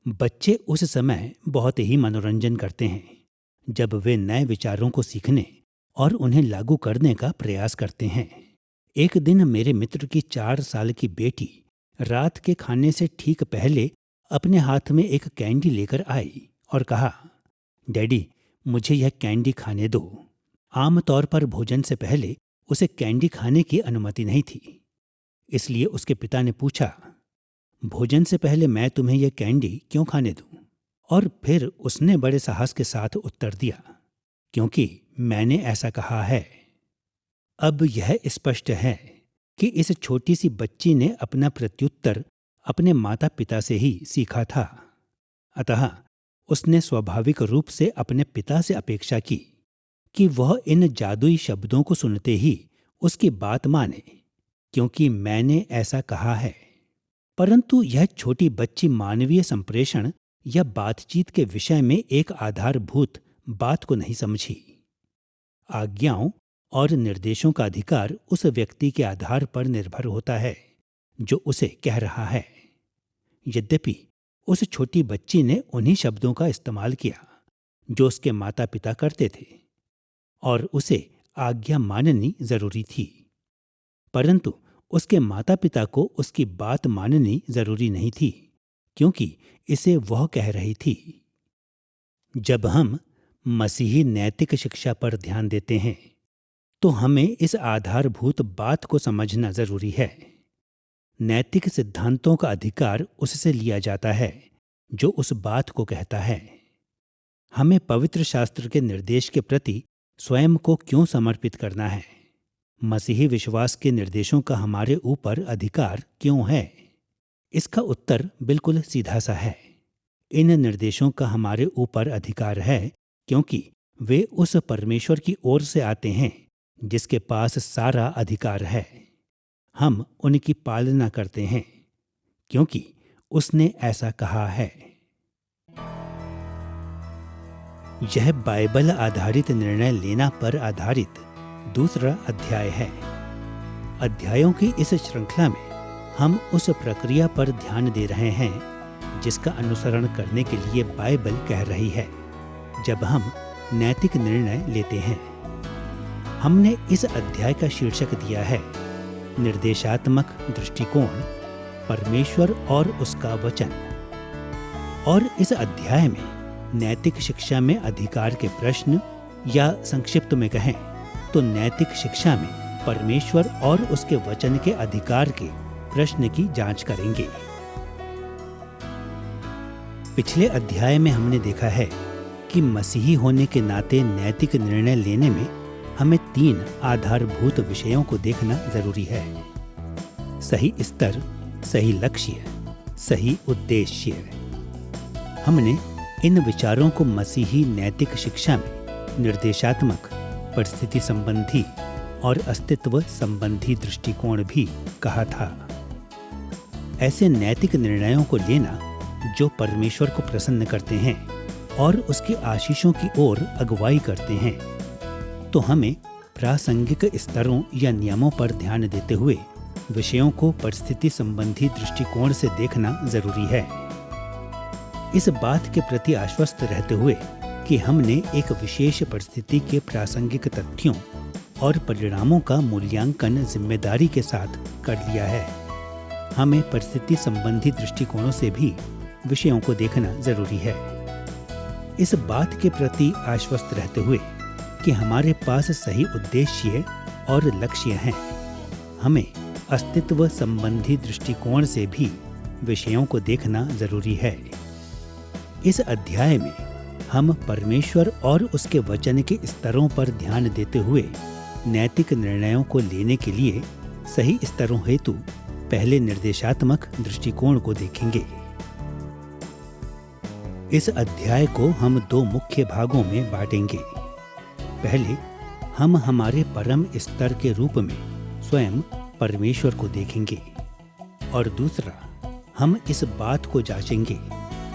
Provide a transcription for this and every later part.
बच्चे उस समय बहुत ही मनोरंजन करते हैं जब वे नए विचारों को सीखने और उन्हें लागू करने का प्रयास करते हैं। एक दिन मेरे मित्र की 4 साल की बेटी रात के खाने से ठीक पहले अपने हाथ में एक कैंडी लेकर आई और कहा, डैडी, मुझे यह कैंडी खाने दो। आमतौर पर भोजन से पहले उसे कैंडी खाने की अनुमति नहीं थी। इसलिए उसके पिता ने पूछा, भोजन से पहले मैं तुम्हें यह कैंडी क्यों खाने दूं? और फिर उसने बड़े साहस के साथ उत्तर दिया, क्योंकि मैंने ऐसा कहा है। अब यह स्पष्ट है कि इस छोटी सी बच्ची ने अपना प्रत्युत्तर अपने माता पिता से ही सीखा था। अतः उसने स्वाभाविक रूप से अपने पिता से अपेक्षा की कि वह इन जादुई शब्दों को सुनते ही उसकी बात माने, क्योंकि मैंने ऐसा कहा है। परंतु यह छोटी बच्ची मानवीय संप्रेषण या बातचीत के विषय में एक आधारभूत बात को नहीं समझी। आज्ञाओं और निर्देशों का अधिकार उस व्यक्ति के आधार पर निर्भर होता है जो उसे कह रहा है। यद्यपि उस छोटी बच्ची ने उन्हीं शब्दों का इस्तेमाल किया जो उसके माता पिता करते थे, और उसे आज्ञा माननी जरूरी थी, परंतु उसके माता पिता को उसकी बात माननी जरूरी नहीं थी, क्योंकि इसे वह कह रही थी। जब हम मसीही नैतिक शिक्षा पर ध्यान देते हैं तो हमें इस आधारभूत बात को समझना जरूरी है। नैतिक सिद्धांतों का अधिकार उससे लिया जाता है जो उस बात को कहता है। हमें पवित्र शास्त्र के निर्देश के प्रति स्वयं को क्यों समर्पित करना है? मसीही विश्वास के निर्देशों का हमारे ऊपर अधिकार क्यों है? इसका उत्तर बिल्कुल सीधा सा है। इन निर्देशों का हमारे ऊपर अधिकार है क्योंकि वे उस परमेश्वर की ओर से आते हैं जिसके पास सारा अधिकार है। हम उनकी पालना करते हैं क्योंकि उसने ऐसा कहा है। यह बाइबल आधारित निर्णय लेना पर आधारित दूसरा अध्याय है। अध्यायों की इस श्रृंखला में हम उस प्रक्रिया पर ध्यान दे रहे हैं जिसका अनुसरण करने के लिए बाइबल कह रही है जब हम नैतिक निर्णय लेते हैं। हमने इस अध्याय का शीर्षक दिया है निर्देशात्मक दृष्टिकोण, परमेश्वर और उसका वचन। और इस अध्याय में नैतिक शिक्षा में अधिकार के प्रश्न, या संक्षिप्त में कहें तो नैतिक शिक्षा में परमेश्वर और उसके वचन के अधिकार के प्रश्न की जांच करेंगे। पिछले अध्याय में हमने देखा है कि मसीही होने के नाते नैतिक निर्णय लेने में हमें 3 आधारभूत विषयों को देखना जरूरी है। सही स्तर, सही लक्ष्य, सही उद्देश्य। हमने इन विचारों को मसीही नैतिक शिक्षा में निर्देशात्मक, परिस्थिति संबंधी और अस्तित्व संबंधी दृष्टिकोण भी कहा था। ऐसे नैतिक निर्णयों को लेना जो परमेश्वर को प्रसन्न करते हैं और उसकी आशीषों की ओर अगुवाई करते हैं, तो हमें प्रासंगिक स्तरों या नियमों पर ध्यान देते हुए विषयों को परिस्थिति संबंधी दृष्टिकोण से देखना जरूरी है। इस बात के प्रति आश्वस्त रहते हुए कि हमने एक विशेष परिस्थिति के प्रासंगिक तथ्यों और परिणामों का मूल्यांकन जिम्मेदारी के साथ कर लिया है, हमें परिस्थिति संबंधी दृष्टिकोणों से भी विषयों को देखना जरूरी है। इस बात के प्रति आश्वस्त रहते हुए कि हमारे पास सही उद्देश्य और लक्ष्य हैं, हमें अस्तित्व संबंधी दृष्टिकोण से भी विषयों को देखना जरूरी है। इस अध्याय में हम परमेश्वर और उसके वचन के स्तरों पर ध्यान देते हुए नैतिक निर्णयों को लेने के लिए सही स्तरों हेतु पहले निर्देशात्मक दृष्टिकोण को देखेंगे। इस अध्याय को हम 2 मुख्य भागों में बांटेंगे। पहले हम हमारे परम स्तर के रूप में स्वयं परमेश्वर को देखेंगे, और दूसरा हम इस बात को जांचेंगे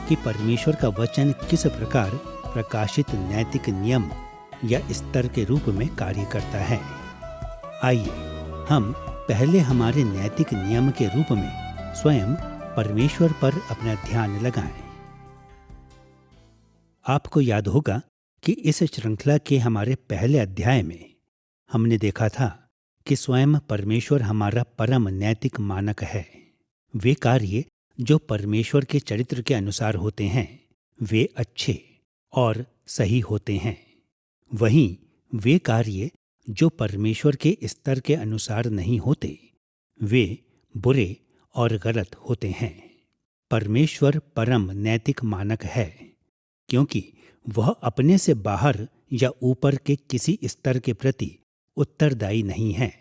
कि परमेश्वर का वचन किस प्रकार प्रकाशित नैतिक नियम या स्तर के रूप में कार्य करता है। आइए हम पहले हमारे नैतिक नियम के रूप में स्वयं परमेश्वर पर अपना ध्यान लगाएं। आपको याद होगा कि इस श्रृंखला के हमारे पहले अध्याय में हमने देखा था कि स्वयं परमेश्वर हमारा परम नैतिक मानक है। वे कार्य जो परमेश्वर के चरित्र के अनुसार होते हैं वे अच्छे और सही होते हैं। वहीं वे कार्य जो परमेश्वर के स्तर के अनुसार नहीं होते वे बुरे और गलत होते हैं। परमेश्वर परम नैतिक मानक है क्योंकि वह अपने से बाहर या ऊपर के किसी स्तर के प्रति उत्तरदायी नहीं है।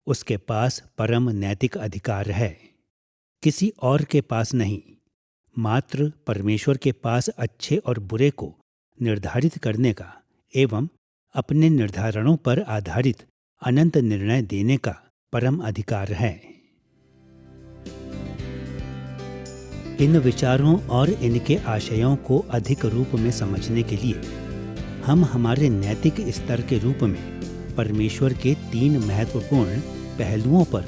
उसके पास परम नैतिक अधिकार है, किसी और के पास नहीं। मात्र परमेश्वर के पास अच्छे और बुरे को निर्धारित करने का एवं अपने निर्धारणों पर आधारित अनंत निर्णय देने का परम अधिकार है। इन विचारों और इनके आशयों को अधिक रूप में समझने के लिए हम हमारे नैतिक स्तर के रूप में परमेश्वर के 3 महत्वपूर्ण पहलुओं पर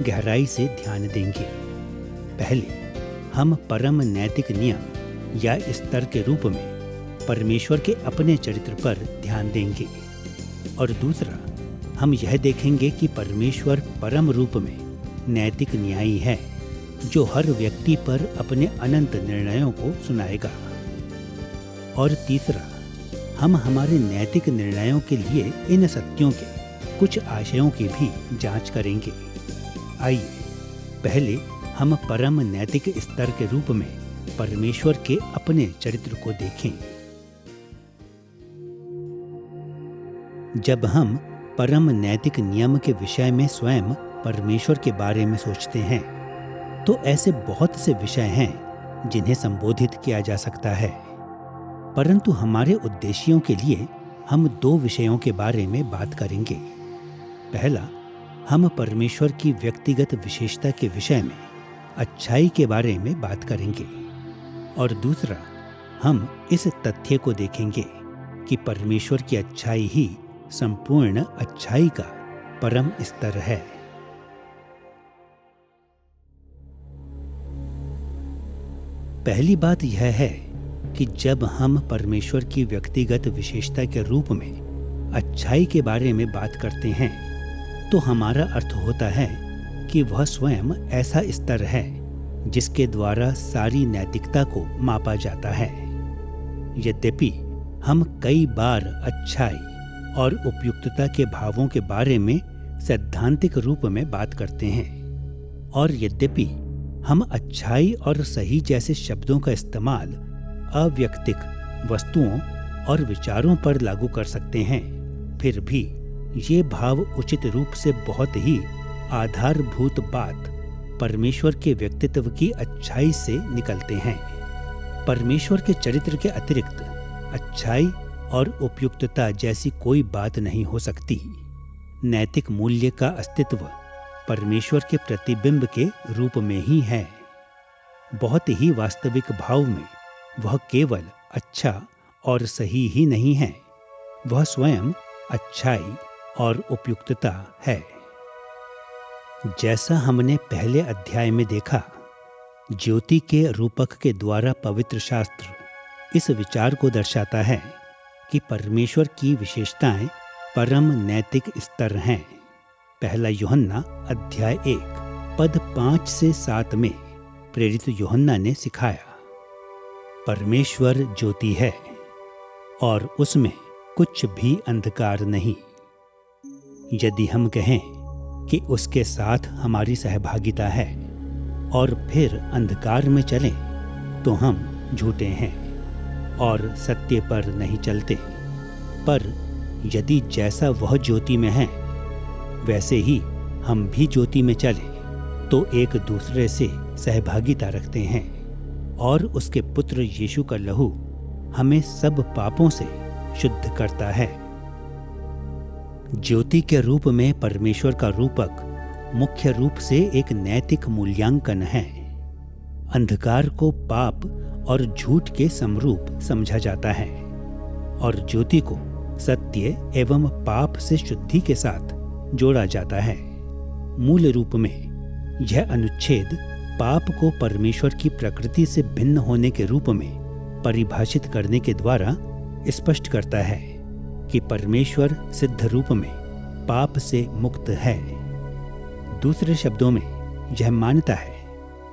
गहराई से ध्यान देंगे। पहले हम परम नैतिक नियम या स्तर के रूप में परमेश्वर के अपने चरित्र पर ध्यान देंगे और दूसरा हम यह देखेंगे कि परमेश्वर परम रूप में नैतिक न्यायी है जो हर व्यक्ति पर अपने अनंत निर्णयों को सुनाएगा। और तीसरा हम हमारे नैतिक निर्णयों के लिए इन सत्यों के कुछ आशयों की भी जांच करेंगे। आइए पहले हम परम नैतिक स्तर के रूप में परमेश्वर के अपने चरित्र को देखें। जब हम परम नैतिक नियम के विषय में स्वयं परमेश्वर के बारे में सोचते हैं तो ऐसे बहुत से विषय हैं जिन्हें संबोधित किया जा सकता है, परंतु हमारे उद्देश्यों के लिए हम 2 विषयों के बारे में बात करेंगे। पहला, हम परमेश्वर की व्यक्तिगत विशेषता के विषय में अच्छाई के बारे में बात करेंगे और दूसरा हम इस तथ्य को देखेंगे कि परमेश्वर की अच्छाई ही संपूर्ण अच्छाई का परम स्तर है। पहली बात यह है कि जब हम परमेश्वर की व्यक्तिगत विशेषता के रूप में अच्छाई के बारे में बात करते हैं तो हमारा अर्थ होता है कि वह स्वयं ऐसा स्तर है जिसके द्वारा सारी नैतिकता को मापा जाता है। यद्यपि हम कई बार अच्छाई और उपयुक्तता के भावों के बारे में सैद्धांतिक रूप में बात करते हैं और यद्यपि हम अच्छाई और सही जैसे शब्दों का इस्तेमाल अव्यक्तिक वस्तुओं और विचारों पर लागू कर सकते हैं, फिर भी ये भाव उचित रूप से बहुत ही आधारभूत बात परमेश्वर के व्यक्तित्व की अच्छाई से निकलते हैं। परमेश्वर के चरित्र के अतिरिक्त अच्छाई और उपयुक्तता जैसी कोई बात नहीं हो सकती। नैतिक मूल्य का अस्तित्व परमेश्वर के प्रतिबिंब के रूप में ही है। बहुत ही वास्तविक भाव में वह केवल अच्छा और सही ही नहीं है, वह स्वयं अच्छाई और उपयुक्तता है। जैसा हमने पहले अध्याय में देखा, ज्योति के रूपक के द्वारा पवित्र शास्त्र इस विचार को दर्शाता है कि परमेश्वर की विशेषताएं परम नैतिक स्तर हैं। पहला यूहन्ना अध्याय 1 पद 5 से 7 में प्रेरित यूहन्ना ने सिखाया, परमेश्वर ज्योति है और उसमें कुछ भी अंधकार नहीं। यदि हम कहें कि उसके साथ हमारी सहभागिता है और फिर अंधकार में चलें तो हम झूठे हैं और सत्य पर नहीं चलते। पर यदि जैसा वह ज्योति में है वैसे ही हम भी ज्योति में चलें तो एक दूसरे से सहभागिता रखते हैं और उसके पुत्र यीशु का लहू हमें सब पापों से शुद्ध करता है। ज्योति के रूप में परमेश्वर का रूपक मुख्य रूप से एक नैतिक मूल्यांकन है। अंधकार को पाप और झूठ के समरूप समझा जाता है और ज्योति को सत्य एवं पाप से शुद्धि के साथ जोड़ा जाता है। मूल रूप में यह अनुच्छेद पाप को परमेश्वर की प्रकृति से भिन्न होने के रूप में परिभाषित करने के द्वारा स्पष्ट करता है कि परमेश्वर सिद्ध रूप में पाप से मुक्त है। दूसरे शब्दों में यह मानता है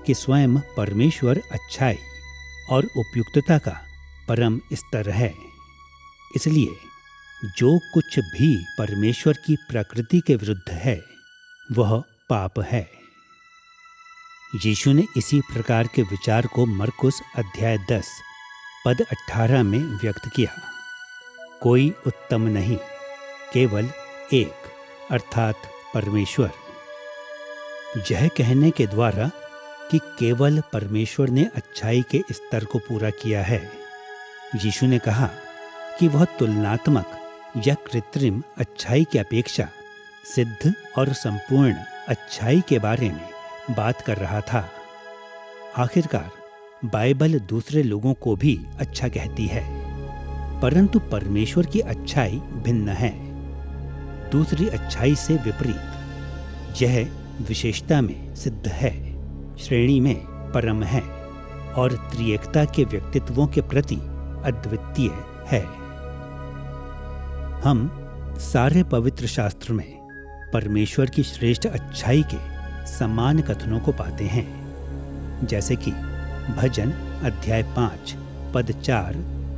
कि स्वयं परमेश्वर अच्छाई और उपयुक्तता का परम स्तर है। इसलिए जो कुछ भी परमेश्वर की प्रकृति के विरुद्ध है वह पाप है। यीशु ने इसी प्रकार के विचार को मरकुस अध्याय 10 पद 18 में व्यक्त किया। कोई उत्तम नहीं, केवल एक, अर्थात परमेश्वर। यह कहने के द्वारा कि केवल परमेश्वर ने अच्छाई के स्तर को पूरा किया है, यीशु ने कहा कि वह तुलनात्मक या कृत्रिम अच्छाई की अपेक्षा सिद्ध और संपूर्ण अच्छाई के बारे में बात कर रहा था। आखिरकार बाइबल दूसरे लोगों को भी अच्छा कहती है, परंतु परमेश्वर की अच्छाई भिन्न है। दूसरी अच्छाई से विपरीत यह विशेषता में सिद्ध है, श्रेणी में परम है और त्रिएकता के व्यक्तित्वों के प्रति अद्वितीय है। हम सारे पवित्र शास्त्र में परमेश्वर की श्रेष्ठ अच्छाई के समान कथनों को पाते हैं, जैसे कि भजन अध्याय 5 पद 4,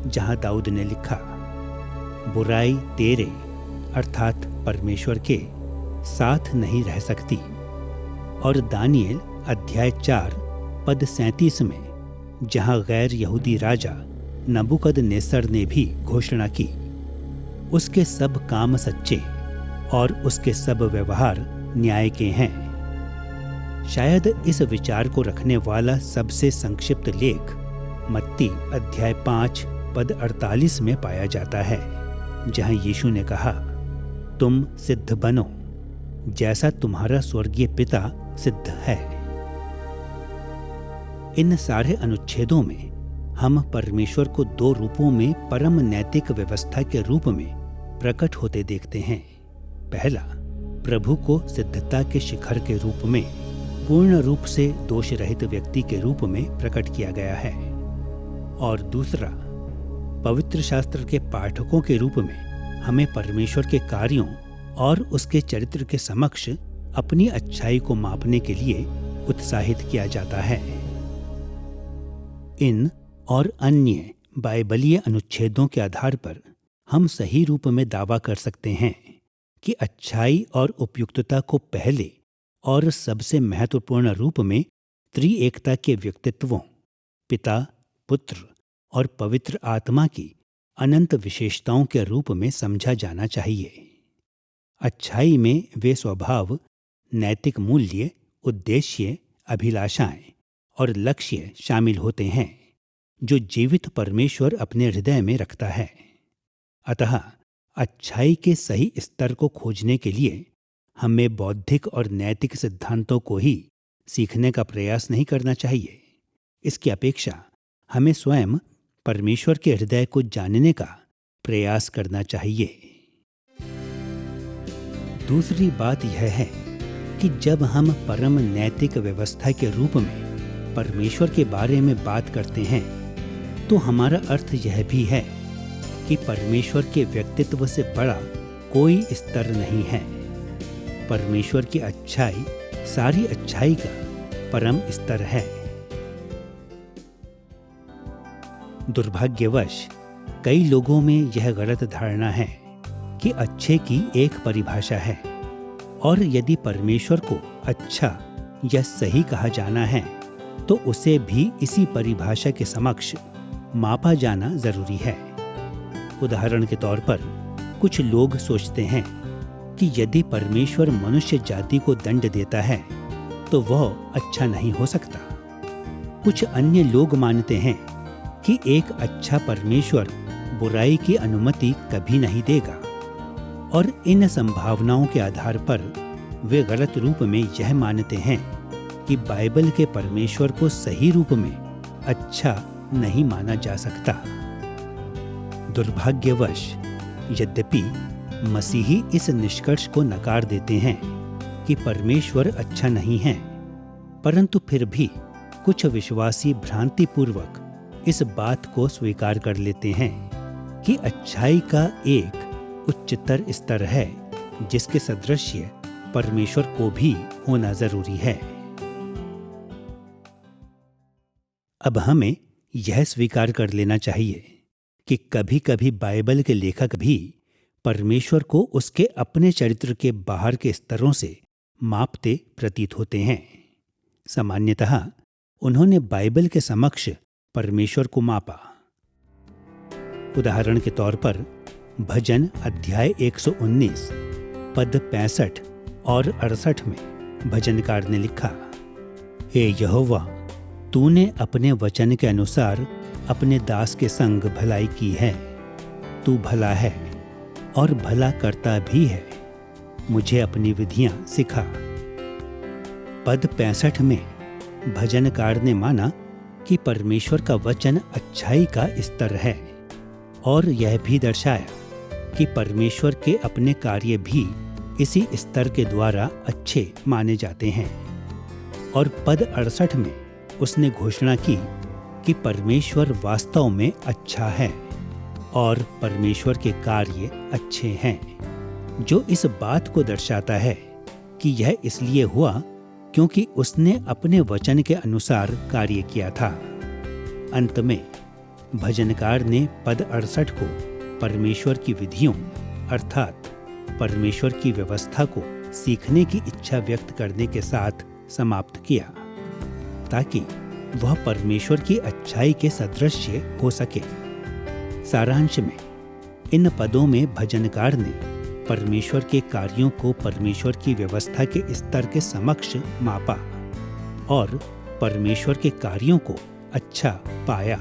जहां दाऊद ने लिखा, बुराई तेरे अर्थात परमेश्वर के साथ नहीं रह सकती, और दानिएल अध्याय 4 पद 37 में, जहां गैर यहूदी राजा नबूकदनेस्सर ने भी घोषणा की, उसके सब काम सच्चे और उसके सब व्यवहार न्याय के हैं। शायद इस विचार को रखने वाला सबसे संक्षिप्त लेख मत्ती अध्याय 5 पद 48 में पाया जाता है, जहां यीशु ने कहा, तुम सिद्ध बनो जैसा तुम्हारा स्वर्गीय पिता सिद्ध है। इन सारे अनुच्छेदों में हम परमेश्वर को दो रूपों में परम नैतिक व्यवस्था के रूप में प्रकट होते देखते हैं। पहला, प्रभु को सिद्धता के शिखर के रूप में पूर्ण रूप से दोष रहित व्यक्ति के रूप में प्रकट किया गया है, और दूसरा, पवित्र शास्त्र के पाठकों के रूप में हमें परमेश्वर के कार्यों और उसके चरित्र के समक्ष अपनी अच्छाई को मापने के लिए उत्साहित किया जाता है। इन और अन्य बाइबलीय अनुच्छेदों के आधार पर हम सही रूप में दावा कर सकते हैं कि अच्छाई और उपयुक्तता को पहले और सबसे महत्वपूर्ण रूप में त्रिएकता के व्यक्तित्वों पिता, पुत्र और पवित्र आत्मा की अनंत विशेषताओं के रूप में समझा जाना चाहिए। अच्छाई में वे स्वभाव, नैतिक मूल्य, उद्देश्य, अभिलाषाएं और लक्ष्य शामिल होते हैं जो जीवित परमेश्वर अपने हृदय में रखता है। अतः अच्छाई के सही स्तर को खोजने के लिए हमें बौद्धिक और नैतिक सिद्धांतों को ही सीखने का प्रयास नहीं करना चाहिए। इसकी अपेक्षा हमें स्वयं परमेश्वर के हृदय को जानने का प्रयास करना चाहिए। दूसरी बात यह है कि जब हम परम नैतिक व्यवस्था के रूप में परमेश्वर के बारे में बात करते हैं तो हमारा अर्थ यह भी है कि परमेश्वर के व्यक्तित्व से बड़ा कोई स्तर नहीं है। परमेश्वर की अच्छाई सारी अच्छाई का परम स्तर है। दुर्भाग्यवश कई लोगों में यह गलत धारणा है कि अच्छे की एक परिभाषा है और यदि परमेश्वर को अच्छा या सही कहा जाना है तो उसे भी इसी परिभाषा के समक्ष मापा जाना जरूरी है। उदाहरण के तौर पर कुछ लोग सोचते हैं कि यदि परमेश्वर मनुष्य जाति को दंड देता है तो वह अच्छा नहीं हो सकता। कुछ अन्य लोग मानते हैं कि एक अच्छा परमेश्वर बुराई की अनुमति कभी नहीं देगा, और इन संभावनाओं के आधार पर वे गलत रूप में यह मानते हैं कि बाइबल के परमेश्वर को सही रूप में अच्छा नहीं माना जा सकता। दुर्भाग्यवश यद्यपि मसीही इस निष्कर्ष को नकार देते हैं कि परमेश्वर अच्छा नहीं है, परंतु फिर भी कुछ विश्वासी भ्रांतिपूर्वक इस बात को स्वीकार कर लेते हैं कि अच्छाई का एक उच्चतर स्तर है जिसके सदृश्य परमेश्वर को भी होना जरूरी है। अब हमें यह स्वीकार कर लेना चाहिए कि कभी कभी बाइबल के लेखक भी परमेश्वर को उसके अपने चरित्र के बाहर के स्तरों से मापते प्रतीत होते हैं। सामान्यतः उन्होंने बाइबल के समक्ष परमेश्वर को मापा। उदाहरण के तौर पर भजन अध्याय 119 पद 65 और 68 में भजनकार ने लिखा, हे यहोवा, तूने अपने वचन के अनुसार अपने दास के संग भलाई की है। तू भला है और भला करता भी है, मुझे अपनी विधियां सिखा। पद 65 में भजनकार ने माना कि परमेश्वर का वचन अच्छाई का स्तर है और यह भी दर्शाया कि परमेश्वर के अपने कार्य भी इसी स्तर के द्वारा अच्छे माने जाते हैं। और पद 68 में उसने घोषणा की कि परमेश्वर वास्तव में अच्छा है और परमेश्वर के कार्य अच्छे हैं, जो इस बात को दर्शाता है कि यह इसलिए हुआ क्योंकि उसने अपने वचन के अनुसार कार्य किया था। अंत में भजनकार ने पद 68 को परमेश्वर की विधियों अर्थात परमेश्वर की व्यवस्था को सीखने की इच्छा व्यक्त करने के साथ समाप्त किया, ताकि वह परमेश्वर की अच्छाई के सदृश्य हो सके। सारांश में इन पदों में भजनकार ने परमेश्वर के कार्यों को परमेश्वर की व्यवस्था के स्तर के समक्ष मापा और परमेश्वर के कार्यों को अच्छा पाया।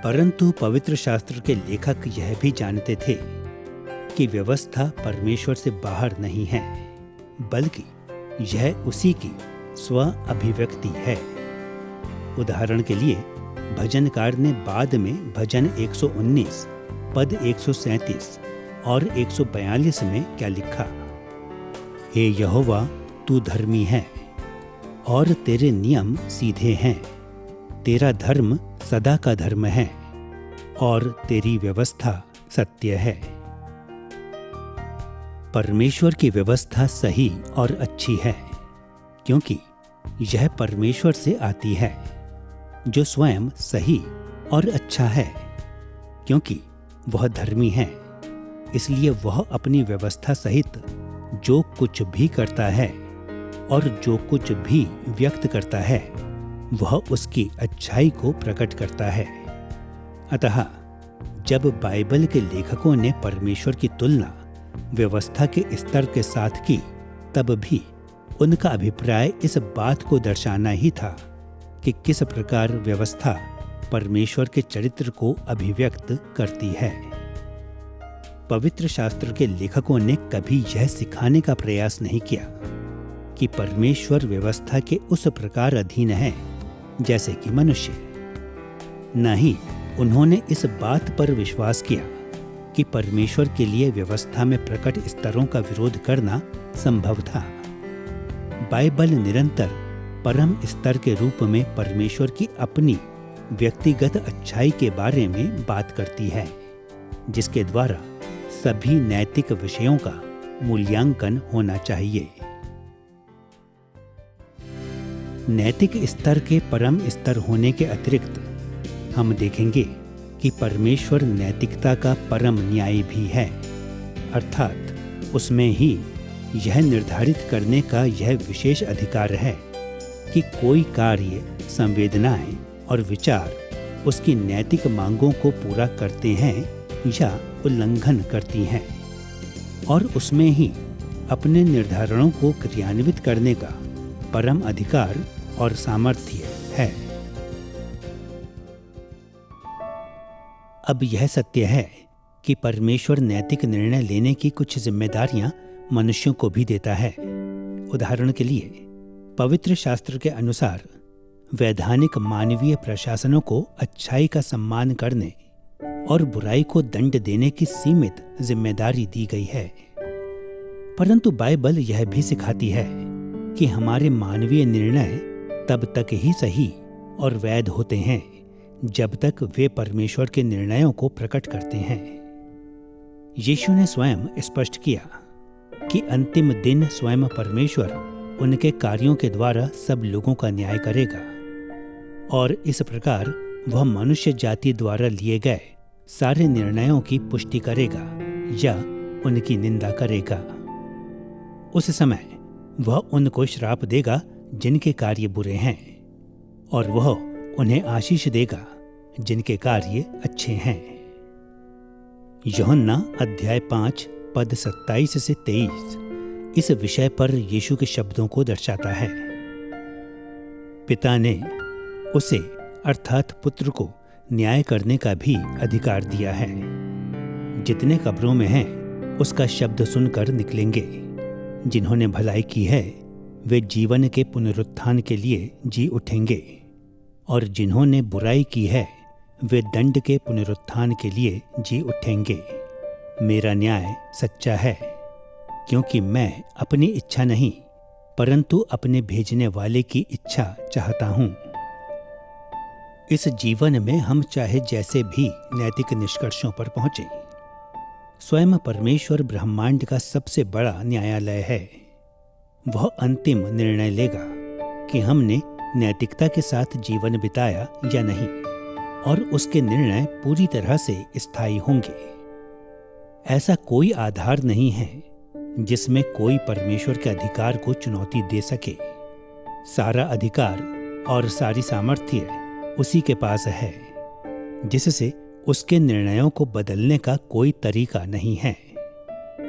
परंतु पवित्र शास्त्र के लेखक यह भी जानते थे कि व्यवस्था परमेश्वर से बाहर नहीं है, बल्कि यह उसी की स्व अभिव्यक्ति है। उदाहरण के लिए भजनकार ने बाद में भजन 119 पद 137 और 142 में क्या लिखा, हे यहोवा, तू धर्मी है और तेरे नियम सीधे हैं। तेरा धर्म सदा का धर्म है और तेरी व्यवस्था सत्य है। परमेश्वर की व्यवस्था सही और अच्छी है क्योंकि यह परमेश्वर से आती है, जो स्वयं सही और अच्छा है क्योंकि वह धर्मी है। इसलिए वह अपनी व्यवस्था सहित जो कुछ भी करता है और जो कुछ भी व्यक्त करता है वह उसकी अच्छाई को प्रकट करता है। अतः जब बाइबल के लेखकों ने परमेश्वर की तुलना व्यवस्था के स्तर के साथ की, तब भी उनका अभिप्राय इस बात को दर्शाना ही था कि किस प्रकार व्यवस्था परमेश्वर के चरित्र को अभिव्यक्त करती है। पवित्र शास्त्र के लेखकों ने कभी यह सिखाने का प्रयास नहीं किया कि परमेश्वर व्यवस्था के उस प्रकार अधीन है जैसे कि मनुष्य। न ही उन्होंने इस बात पर विश्वास किया कि परमेश्वर के लिए व्यवस्था में प्रकट स्तरों का विरोध करना संभव था। बाइबल निरंतर परम स्तर के रूप में परमेश्वर की अपनी व्यक्तिगत अच्छाई के बारे में बात करती है, जिसके द्वारा सभी नैतिक विषयों का मूल्यांकन होना चाहिए। नैतिक स्तर के परम स्तर होने के अतिरिक्त हम देखेंगे कि परमेश्वर नैतिकता का परम न्यायी भी है, अर्थात उसमें ही यह निर्धारित करने का यह विशेष अधिकार है कि कोई कार्य, संवेदनाएं और विचार उसकी नैतिक मांगों को पूरा करते हैं या उल्लंघन करती हैं, और उसमें ही अपने निर्धारणों को क्रियान्वित करने का परम अधिकार और सामर्थ्य है। अब यह सत्य है कि परमेश्वर नैतिक निर्णय लेने की कुछ जिम्मेदारियां मनुष्यों को भी देता है। उदाहरण के लिए पवित्र शास्त्र के अनुसार वैधानिक मानवीय प्रशासनों को अच्छाई का सम्मान करने और बुराई को दंड देने की सीमित जिम्मेदारी दी गई है। परंतु बाइबल यह भी सिखाती है कि हमारे मानवीय निर्णय तब तक ही सही और वैध होते हैं जब तक वे परमेश्वर के निर्णयों को प्रकट करते हैं। यीशु ने स्वयं स्पष्ट किया कि अंतिम दिन स्वयं परमेश्वर उनके कार्यों के द्वारा सब लोगों का न्याय करेगा और इस प्रकार वह मनुष्य जाति द्वारा लिए गए सारे निर्णयों की पुष्टि करेगा या उनकी निंदा करेगा। उस समय वह उनको श्राप देगा जिनके कार्य बुरे हैं, और वह उन्हें आशीष देगा जिनके कार्य अच्छे हैं। यूहन्ना अध्याय 5 पद 27 से 23 इस विषय पर यीशु के शब्दों को दर्शाता है। पिता ने उसे अर्थात पुत्र को न्याय करने का भी अधिकार दिया है। जितने कब्रों में हैं उसका शब्द सुनकर निकलेंगे। जिन्होंने भलाई की है वे जीवन के पुनरुत्थान के लिए जी उठेंगे, और जिन्होंने बुराई की है वे दंड के पुनरुत्थान के लिए जी उठेंगे। मेरा न्याय सच्चा है, क्योंकि मैं अपनी इच्छा नहीं परंतु अपने भेजने वाले की इच्छा चाहता हूं। इस जीवन में हम चाहे जैसे भी नैतिक निष्कर्षों पर पहुंचे, स्वयं परमेश्वर ब्रह्मांड का सबसे बड़ा न्यायालय है। वह अंतिम निर्णय लेगा कि हमने नैतिकता के साथ जीवन बिताया या नहीं, और उसके निर्णय पूरी तरह से स्थायी होंगे। ऐसा कोई आधार नहीं है जिसमें कोई परमेश्वर के अधिकार को चुनौती दे सके। सारा अधिकार और सारी सामर्थ्य उसी के पास है, जिससे उसके निर्णयों को बदलने का कोई तरीका नहीं है।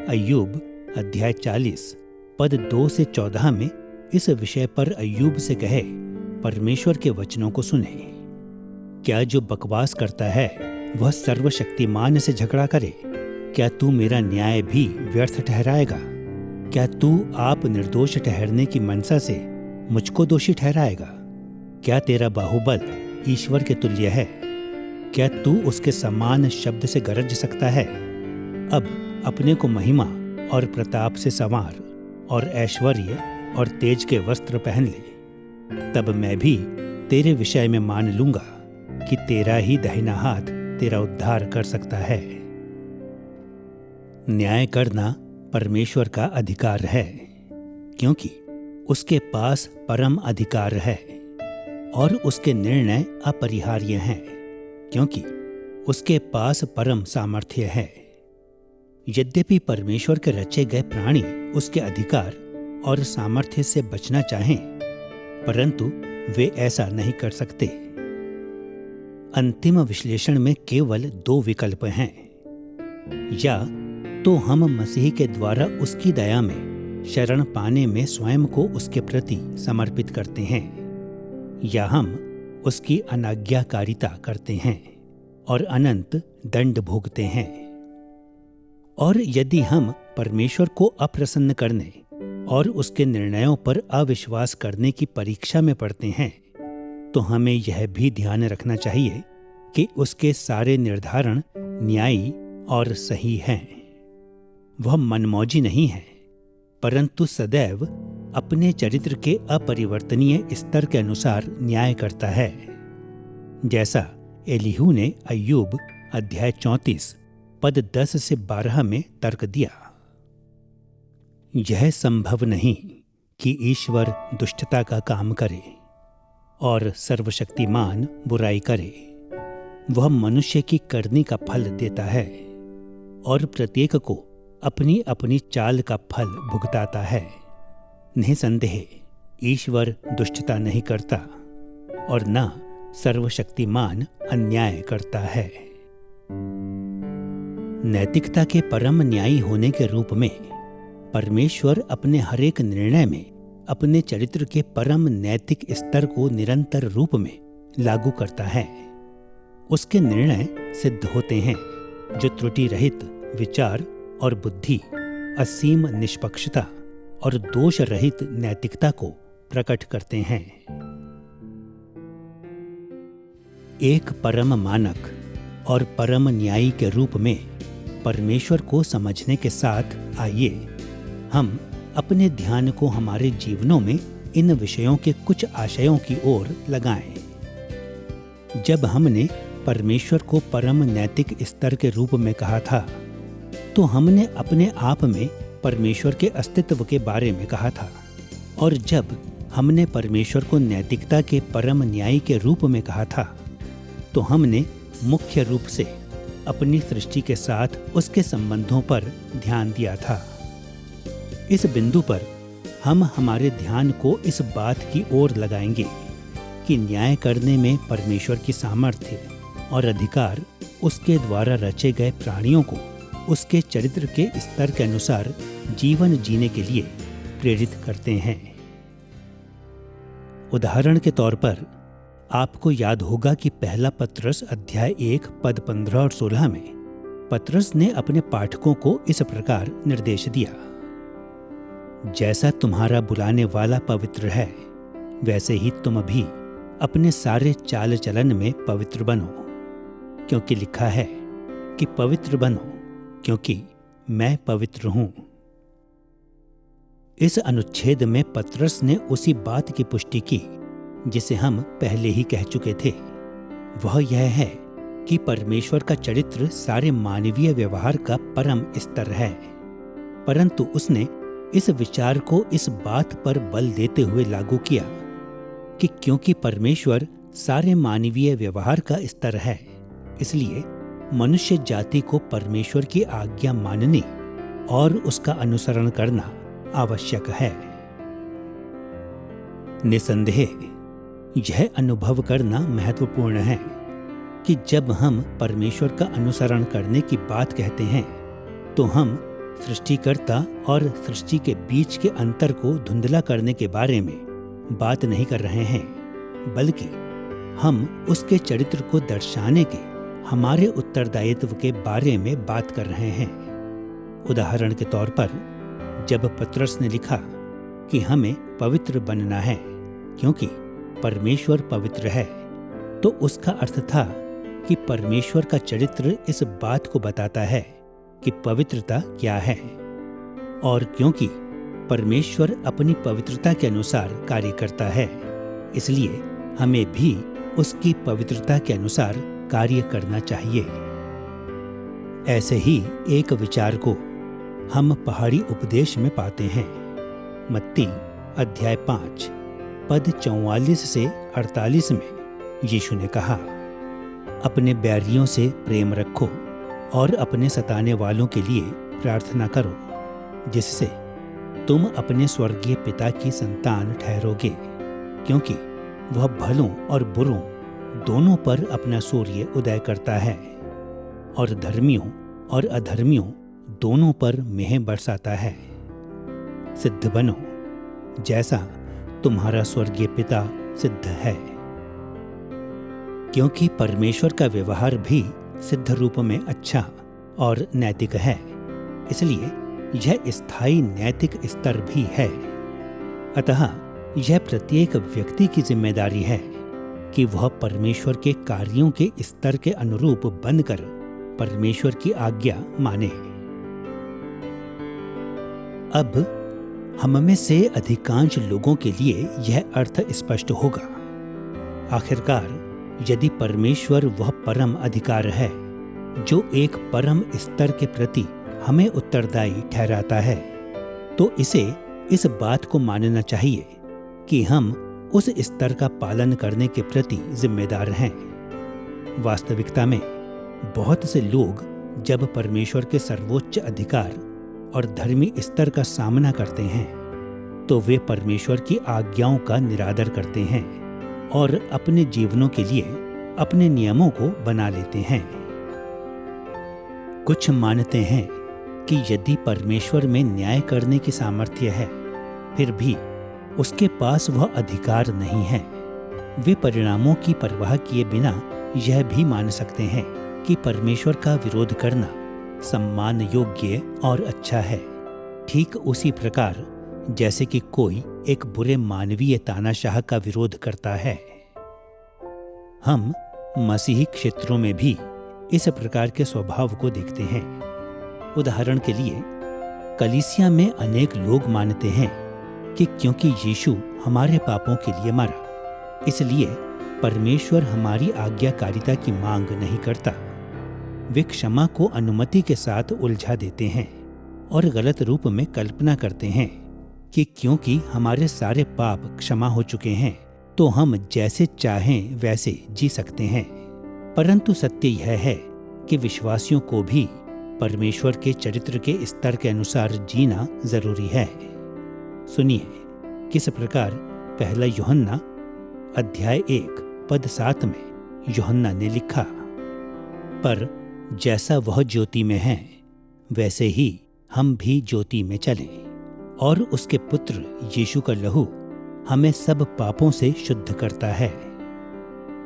अय्यूब अध्याय 40 पद 2 से 14 में इस विषय पर अय्यूब से कहे, परमेश्वर के वचनों को सुने। क्या जो बकवास करता है वह सर्वशक्तिमान से झगड़ा करे? क्या तू मेरा न्याय भी व्यर्थ ठहराएगा? क्या तू आप निर्दोष ठहरने की मनसा से मुझको दोषी ठहराएगा? क्या तेरा बाहुबल ईश्वर के तुल्य है? क्या तू उसके समान शब्द से गरज सकता है? अब अपने को महिमा और प्रताप से संवार और ऐश्वर्य और तेज के वस्त्र पहन ले। तब मैं भी तेरे विषय में मान लूंगा कि तेरा ही दाहिना हाथ तेरा उद्धार कर सकता है। न्याय करना परमेश्वर का अधिकार है, क्योंकि उसके पास परम अधिकार है, और उसके निर्णय अपरिहार्य हैं, क्योंकि उसके पास परम सामर्थ्य है। यद्यपि परमेश्वर के रचे गए प्राणी उसके अधिकार और सामर्थ्य से बचना चाहें, परंतु वे ऐसा नहीं कर सकते। अंतिम विश्लेषण में केवल 2 विकल्प हैं। या तो हम मसीह के द्वारा उसकी दया में शरण पाने में स्वयं को उसके प्रति समर्पित करते हैं, या हम उसकी अनाज्ञाकारिता करते हैं और अनंत दंड भोगते हैं। और यदि हम परमेश्वर को अप्रसन्न करने और उसके निर्णयों पर अविश्वास करने की परीक्षा में पड़ते हैं, तो हमें यह भी ध्यान रखना चाहिए कि उसके सारे निर्धारण न्यायी और सही हैं। वह मनमौजी नहीं है, परंतु सदैव अपने चरित्र के अपरिवर्तनीय स्तर के अनुसार न्याय करता है, जैसा एलीहू ने अय्यूब अध्याय 34 पद 10 से 12 में तर्क दिया। यह संभव नहीं कि ईश्वर दुष्टता का काम करे और सर्वशक्तिमान बुराई करे। वह मनुष्य की करनी का फल देता है और प्रत्येक को अपनी अपनी चाल का फल भुगताता है। निसंदेह ईश्वर दुष्टता नहीं करता और न सर्वशक्तिमान अन्याय करता है। नैतिकता के परम न्यायी होने के रूप में परमेश्वर अपने हरेक निर्णय में अपने चरित्र के परम नैतिक स्तर को निरंतर रूप में लागू करता है। उसके निर्णय सिद्ध होते हैं जो त्रुटि रहित विचार और बुद्धि, असीम निष्पक्षता और दोष रहित नैतिकता को प्रकट करते हैं। एक परम मानक और परम न्यायी के रूप में परमेश्वर को समझने के साथ आइए हम अपने ध्यान को हमारे जीवनों में इन विषयों के कुछ आशयों की ओर लगाएं। जब हमने परमेश्वर को परम नैतिक स्तर के रूप में कहा था, तो हमने अपने आप में परमेश्वर के अस्तित्व के बारे में कहा था। और जब हमने परमेश्वर को नैतिकता के परम न्यायी के रूप में कहा था, तो हमने मुख्य रूप से अपनी सृष्टि के साथ उसके संबंधों पर ध्यान दिया था। इस बिंदु पर हम हमारे ध्यान को इस बात की ओर लगाएंगे कि न्याय करने में परमेश्वर की सामर्थ्य और अधिकार उसके द्वारा रचे गए प्राणियों को उसके चरित्र के स्तर के अनुसार जीवन जीने के लिए प्रेरित करते हैं। उदाहरण के तौर पर आपको याद होगा कि पहला पत्रस अध्याय 1 पद 15 और 16 में पत्रस ने अपने पाठकों को इस प्रकार निर्देश दिया, जैसा तुम्हारा बुलाने वाला पवित्र है, वैसे ही तुम भी अपने सारे चाल चलन में पवित्र बनो, क्योंकि लिखा है कि पवित्र बनो क्योंकि मैं पवित्र हूं। इस अनुच्छेद में पत्रस ने उसी बात की पुष्टि की जिसे हम पहले ही कह चुके थे। वह यह है कि परमेश्वर का चरित्र सारे मानवीय व्यवहार का परम स्तर है, परंतु उसने इस विचार को इस बात पर बल देते हुए लागू किया कि क्योंकि परमेश्वर सारे मानवीय व्यवहार का स्तर है, इसलिए मनुष्य जाति को परमेश्वर की आज्ञा माननी और उसका अनुसरण करना आवश्यक है। निसंदेह यह अनुभव करना महत्वपूर्ण है कि जब हम परमेश्वर का अनुसरण करने की बात कहते हैं, तो हम सृष्टिकर्ता और सृष्टि के बीच के अंतर को धुंधला करने के बारे में बात नहीं कर रहे हैं, बल्कि हम उसके चरित्र को दर्शाने के हमारे उत्तरदायित्व के बारे में बात कर रहे हैं। उदाहरण के तौर पर जब पत्रस ने लिखा कि हमें पवित्र बनना है क्योंकि परमेश्वर पवित्र है, तो उसका अर्थ था कि परमेश्वर का चरित्र इस बात को बताता है कि पवित्रता क्या है, और क्योंकि परमेश्वर अपनी पवित्रता के अनुसार कार्य करता है, इसलिए हमें भी उसकी पवित्रता के अनुसार कार्य करना चाहिए। ऐसे ही एक विचार को हम पहाड़ी उपदेश में पाते हैं। मत्ती अध्याय 5 पद 44 से 48 में यीशु ने कहा, अपने बैरियों से प्रेम रखो और अपने सताने वालों के लिए प्रार्थना करो, जिससे तुम अपने स्वर्गीय पिता की संतान ठहरोगे, क्योंकि वह भलों और बुरों दोनों पर अपना सूर्य उदय करता है और धर्मियों और अधर्मियों दोनों पर मेंह बरसाता है। सिद्ध बनो जैसा तुम्हारा स्वर्गीय पिता सिद्ध है। क्योंकि परमेश्वर का व्यवहार भी सिद्ध रूप में अच्छा और नैतिक है, इसलिए यह स्थायी नैतिक स्तर भी है। अतः यह प्रत्येक व्यक्ति की जिम्मेदारी है कि वह परमेश्वर के कार्यों के स्तर के अनुरूप बनकर परमेश्वर की आज्ञा माने। अब हम में से अधिकांश लोगों के लिए यह अर्थ स्पष्ट होगा। आखिरकार यदि परमेश्वर वह परम अधिकार है जो एक परम स्तर के प्रति हमें उत्तरदायी ठहराता है, तो इसे इस बात को मानना चाहिए कि हम उस स्तर का पालन करने के प्रति जिम्मेदार हैं। वास्तविकता में बहुत से लोग जब परमेश्वर के सर्वोच्च अधिकार और धर्मी स्तर का सामना करते हैं, तो वे परमेश्वर की आज्ञाओं का निरादर करते हैं और अपने जीवनों के लिए अपने नियमों को बना लेते हैं। कुछ मानते हैं कि यदि परमेश्वर में न्याय करने की सामर्थ्य है, फिर भी उसके पास वह अधिकार नहीं है। वे परिणामों की परवाह किए बिना यह भी मान सकते हैं कि परमेश्वर का विरोध करना सम्मान योग्य और अच्छा है, ठीक उसी प्रकार जैसे कि कोई एक बुरे मानवीय तानाशाह का विरोध करता है। हम मसीही क्षेत्रों में भी इस प्रकार के स्वभाव को देखते हैं। उदाहरण के लिए, कलीसिया में अनेक लोग मानते हैं कि क्योंकि यीशु हमारे पापों के लिए मरा, इसलिए परमेश्वर हमारी आज्ञाकारिता की मांग नहीं करता। वे क्षमा को अनुमति के साथ उलझा देते हैं और गलत रूप में कल्पना करते हैं कि क्योंकि हमारे सारे पाप क्षमा हो चुके हैं तो हम जैसे चाहें वैसे जी सकते हैं। परंतु सत्य यह है कि विश्वासियों को भी परमेश्वर के चरित्र के स्तर के अनुसार जीना जरूरी है। सुनिए किस प्रकार पहला यूहन्ना अध्याय 1 पद 7 में यूहन्ना ने लिखा, पर जैसा वह ज्योति में है वैसे ही हम भी ज्योति में चलें, और उसके पुत्र यीशु का लहू हमें सब पापों से शुद्ध करता है।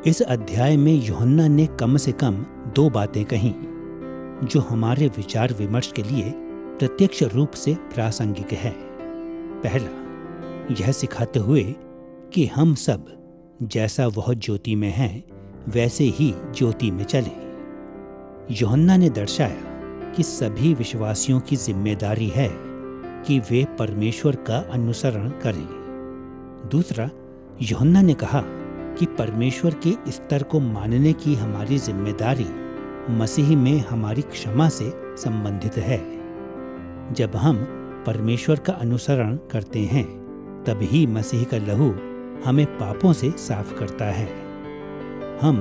इस अध्याय में यूहन्ना ने कम से कम 2 बातें कहीं जो हमारे विचार विमर्श के लिए प्रत्यक्ष रूप से प्रासंगिक है। पहला, यह सिखाते हुए कि हम सब जैसा वह ज्योति में है वैसे ही ज्योति में चलें। यूहन्ना ने दर्शाया कि सभी विश्वासियों की जिम्मेदारी है कि वे परमेश्वर का अनुसरण करें। दूसरा, यूहन्ना ने कहा कि परमेश्वर के स्तर को मानने की हमारी जिम्मेदारी मसीह में हमारी क्षमा से संबंधित है। जब हम परमेश्वर का अनुसरण करते हैं तभी मसीह का लहू हमें पापों से साफ करता है। हम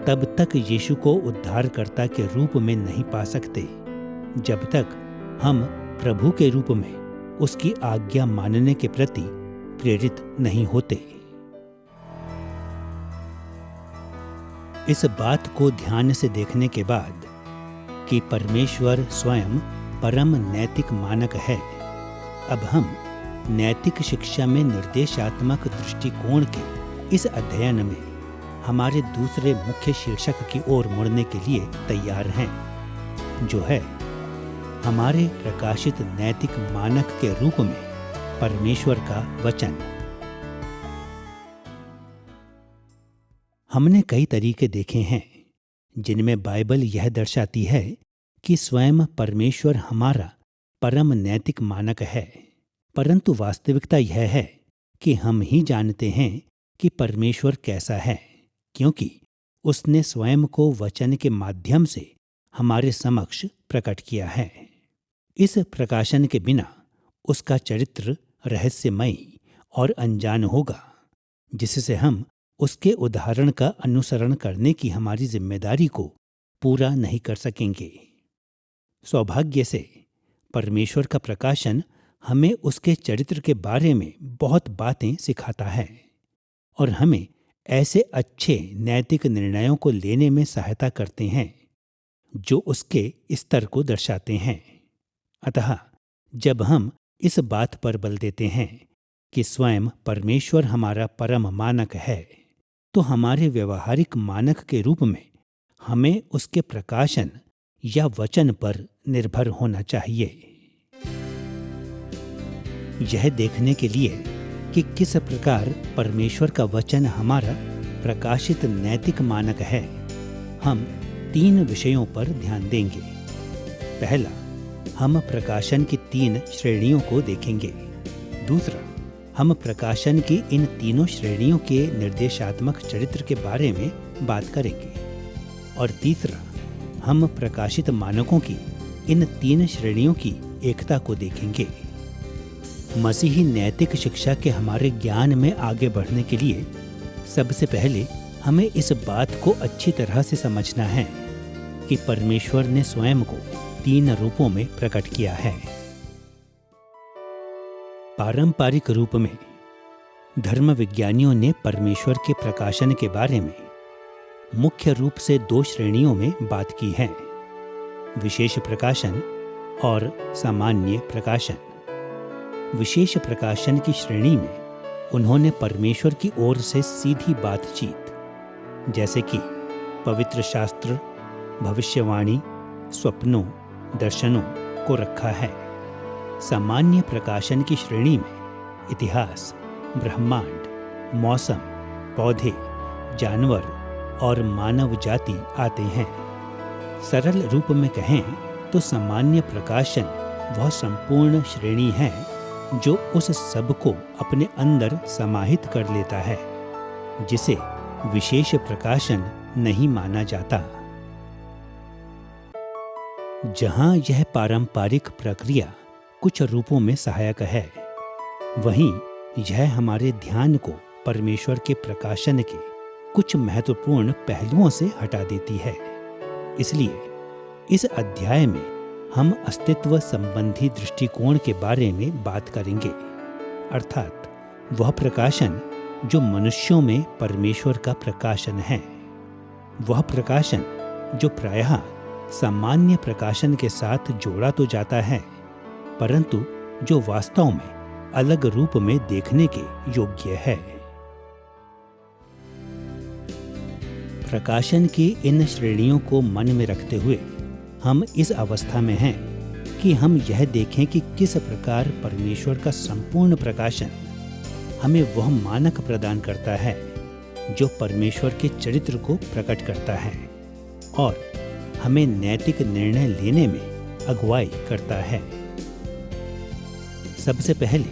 तब तक यीशु को उद्धारकर्ता के रूप में नहीं पा सकते जब तक हम प्रभु के रूप में उसकी आज्ञा मानने के प्रति प्रेरित नहीं होते। इस बात को ध्यान से देखने के बाद कि परमेश्वर स्वयं परम नैतिक मानक है, अब हम नैतिक शिक्षा में निर्देशात्मक दृष्टिकोण के इस अध्ययन में हमारे दूसरे मुख्य शीर्षक की ओर मुड़ने के लिए तैयार हैं, जो है हमारे प्रकाशित नैतिक मानक के रूप में परमेश्वर का वचन। हमने कई तरीके देखे हैं जिनमें बाइबल यह दर्शाती है कि स्वयं परमेश्वर हमारा परम नैतिक मानक है, परंतु वास्तविकता यह है कि हम ही जानते हैं कि परमेश्वर कैसा है, क्योंकि उसने स्वयं को वचन के माध्यम से हमारे समक्ष प्रकट किया है। इस प्रकाशन के बिना उसका चरित्र रहस्यमयी और अनजान होगा, जिससे हम उसके उदाहरण का अनुसरण करने की हमारी जिम्मेदारी को पूरा नहीं कर सकेंगे। सौभाग्य से परमेश्वर का प्रकाशन हमें उसके चरित्र के बारे में बहुत बातें सिखाता है और हमें ऐसे अच्छे नैतिक निर्णयों को लेने में सहायता करते हैं जो उसके स्तर को दर्शाते हैं। अतः जब हम इस बात पर बल देते हैं कि स्वयं परमेश्वर हमारा परम मानक है, तो हमारे व्यवहारिक मानक के रूप में हमें उसके प्रकाशन या वचन पर निर्भर होना चाहिए। यह देखने के लिए कि किस प्रकार परमेश्वर का वचन हमारा प्रकाशित नैतिक मानक है, हम 3 विषयों पर ध्यान देंगे। पहला, हम प्रकाशन की 3 श्रेणियों को देखेंगे। दूसरा, हम प्रकाशन की इन तीनों श्रेणियों के निर्देशात्मक चरित्र के बारे में बात करेंगे। और तीसरा, हम प्रकाशित मानकों की इन 3 श्रेणियों की एकता को देखेंगे। मसीही नैतिक शिक्षा के हमारे ज्ञान में आगे बढ़ने के लिए सबसे पहले हमें इस बात को अच्छी तरह से समझना है कि परमेश्वर ने स्वयं को 3 रूपों में प्रकट किया है। पारंपरिक रूप में धर्म विज्ञानियों ने परमेश्वर के प्रकाशन के बारे में मुख्य रूप से 2 श्रेणियों में बात की है, विशेष प्रकाशन और सामान्य प्रकाशन। विशेष प्रकाशन की श्रेणी में उन्होंने परमेश्वर की ओर से सीधी बातचीत, जैसे कि पवित्र शास्त्र, भविष्यवाणी, स्वप्नों, दर्शनों को रखा है। सामान्य प्रकाशन की श्रेणी में इतिहास, ब्रह्मांड, मौसम, पौधे, जानवर और मानव जाति आते हैं। सरल रूप में कहें तो सामान्य प्रकाशन वह संपूर्ण श्रेणी है जो उस सब को अपने अंदर समाहित कर लेता है जिसे विशेष प्रकाशन नहीं माना जाता। जहां यह पारंपरिक प्रक्रिया कुछ रूपों में सहायक है, वहीं यह हमारे ध्यान को परमेश्वर के प्रकाशन के कुछ महत्वपूर्ण पहलुओं से हटा देती है। इसलिए इस अध्याय में हम अस्तित्व संबंधी दृष्टिकोण के बारे में बात करेंगे, अर्थात वह प्रकाशन जो मनुष्यों में परमेश्वर का प्रकाशन है, वह प्रकाशन जो प्रायः सामान्य प्रकाशन के साथ जोड़ा तो जाता है, परंतु जो वास्तव में अलग रूप में देखने के योग्य है। प्रकाशन की इन श्रेणियों को मन में रखते हुए हम इस अवस्था में हैं कि हम यह देखें कि किस प्रकार परमेश्वर का संपूर्ण प्रकाशन हमें वह मानक प्रदान करता है जो परमेश्वर के चरित्र को प्रकट करता है और हमें नैतिक निर्णय लेने में अगुवाई करता है। सबसे पहले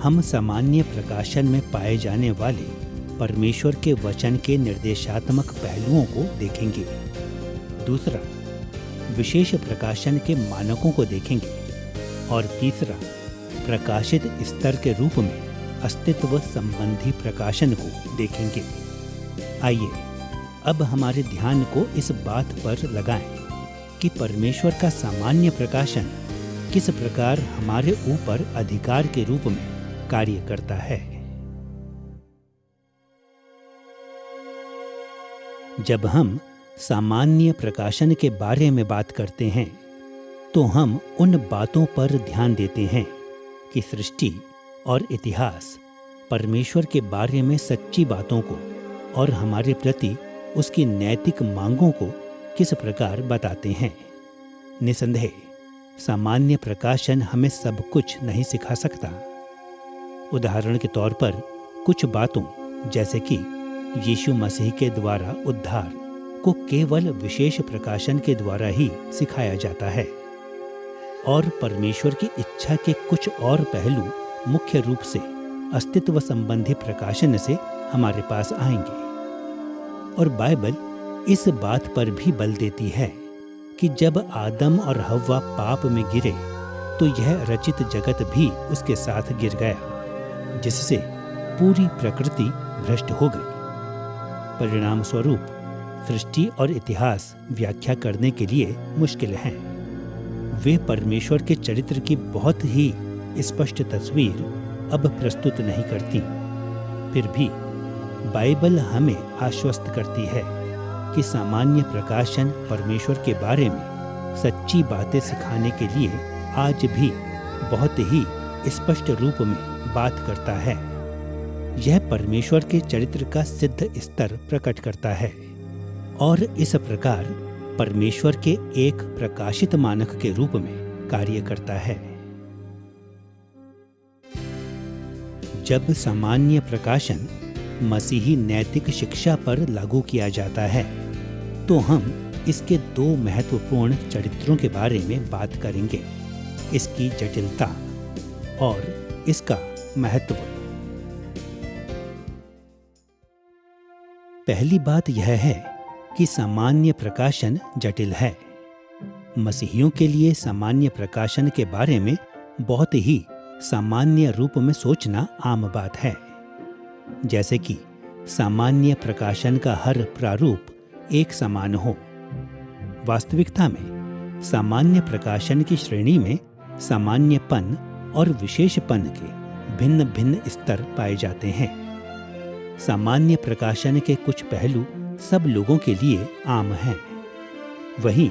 हम सामान्य प्रकाशन में पाए जाने वाले परमेश्वर के वचन के निर्देशात्मक पहलुओं को देखेंगे। दूसरा, विशेष प्रकाशन के मानकों को देखेंगे और तीसरा, प्रकाशित स्तर के रूप में अस्तित्व संबंधी प्रकाशन को देखेंगे। आइए अब हमारे ध्यान को इस बात पर लगाएं कि परमेश्वर का सामान्य प्रकाशन किस प्रकार हमारे ऊपर अधिकार के रूप में कार्य करता है। जब हम सामान्य प्रकाशन के बारे में बात करते हैं तो हम उन बातों पर ध्यान देते हैं कि सृष्टि और इतिहास परमेश्वर के बारे में सच्ची बातों को और हमारे प्रति उसकी नैतिक मांगों को किस प्रकार बताते हैं। निसंदेह सामान्य प्रकाशन हमें सब कुछ नहीं सिखा सकता। उदाहरण के तौर पर कुछ बातों जैसे कि यीशु मसीह के द्वारा उद्धार को केवल विशेष प्रकाशन के द्वारा ही सिखाया जाता है और परमेश्वर की इच्छा के कुछ और पहलू मुख्य रूप से अस्तित्व संबंधी प्रकाशन से हमारे पास आएंगे। और बाइबल इस बात पर भी बल देती है कि जब आदम और हव्वा पाप में गिरे तो यह रचित जगत भी उसके साथ गिर गया, जिससे पूरी प्रकृति भ्रष्ट हो गई। परिणाम स्वरूप सृष्टि और इतिहास व्याख्या करने के लिए मुश्किल हैं। वे परमेश्वर के चरित्र की बहुत ही स्पष्ट तस्वीर अब प्रस्तुत नहीं करती। फिर भी बाइबल हमें आश्वस्त करती है कि सामान्य प्रकाशन परमेश्वर के बारे में सच्ची बातें सिखाने के लिए आज भी बहुत ही स्पष्ट रूप में बात करता है। यह परमेश्वर के चरित्र का सिद्ध स्तर प्रकट करता है और इस प्रकार परमेश्वर के एक प्रकाशित मानक के रूप में कार्य करता है। जब सामान्य प्रकाशन मसीही नैतिक शिक्षा पर लागू किया जाता है तो हम इसके दो महत्वपूर्ण चरित्रों के बारे में बात करेंगे, इसकी जटिलता और इसका महत्व। पहली बात यह है कि सामान्य प्रकाशन जटिल है। मसीहियों के लिए सामान्य प्रकाशन के बारे में बहुत ही सामान्य रूप में सोचना आम बात है, जैसे कि सामान्य प्रकाशन का हर प्रारूप एक समान हो। वास्तविकता में सामान्य प्रकाशन की श्रेणी में सामान्यपन और विशेषपन के भिन्न भिन्न स्तर पाए जाते हैं। सामान्य प्रकाशन के कुछ पहलू सब लोगों के लिए आम हैं, वहीं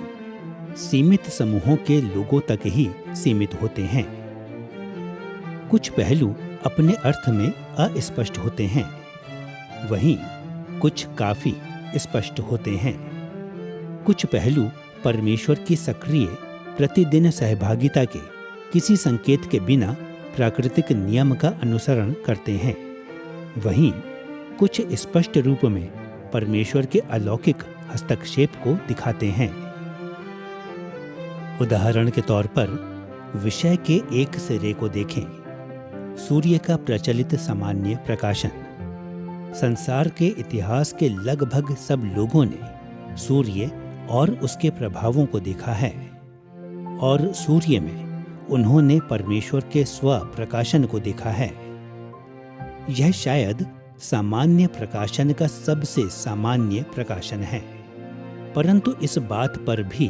सीमित समूहों के लोगों तक ही सीमित होते हैं। कुछ पहलू अपने अर्थ में अस्पष्ट होते हैं, वहीं कुछ काफी स्पष्ट होते हैं। कुछ पहलू परमेश्वर की सक्रिय प्रतिदिन सहभागिता के किसी संकेत के बिना प्राकृतिक नियम का अनुसरण करते हैं, वहीं कुछ स्पष्ट रूप में परमेश्वर के अलौकिक हस्तक्षेप को दिखाते हैं। उदाहरण के तौर पर विषय के एक सिरे को देखें। सूर्य का प्रचलित सामान्य प्रकाशन संसार के इतिहास के लगभग सब लोगों ने सूर्य और उसके प्रभावों को देखा है, और सूर्य में उन्होंने परमेश्वर के स्व प्रकाशन को देखा है। यह शायद सामान्य प्रकाशन का सबसे सामान्य प्रकाशन है, परंतु इस बात पर भी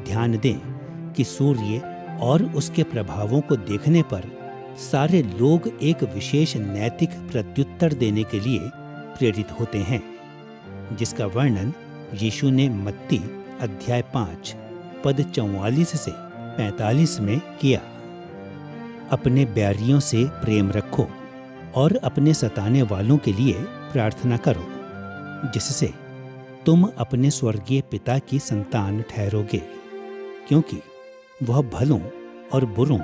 ध्यान दें कि सूर्य और उसके प्रभावों को देखने पर सारे लोग एक विशेष नैतिक प्रत्युत्तर देने के लिए प्रेरित होते हैं, जिसका वर्णन यीशु ने मत्ती अध्याय 5 पद 44 से 45 में किया। अपने बैरियों से प्रेम रखो और अपने सताने वालों के लिए प्रार्थना करो, जिससे तुम अपने स्वर्गीय पिता की संतान ठहरोगे, क्योंकि वह भलों और बुरों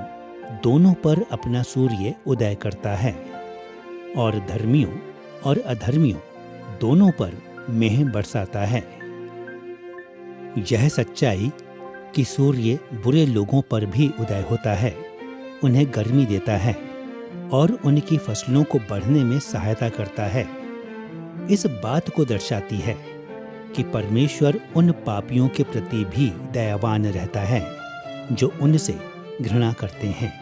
दोनों पर अपना सूर्य उदय करता है और धर्मियों और अधर्मियों दोनों पर मेंह बरसाता है। यह सच्चाई कि सूर्य बुरे लोगों पर भी उदय होता है, उन्हें गर्मी देता है और उनकी फसलों को बढ़ने में सहायता करता है, इस बात को दर्शाती है कि परमेश्वर उन पापियों के प्रति भी दयावान रहता है जो उनसे घृणा करते हैं।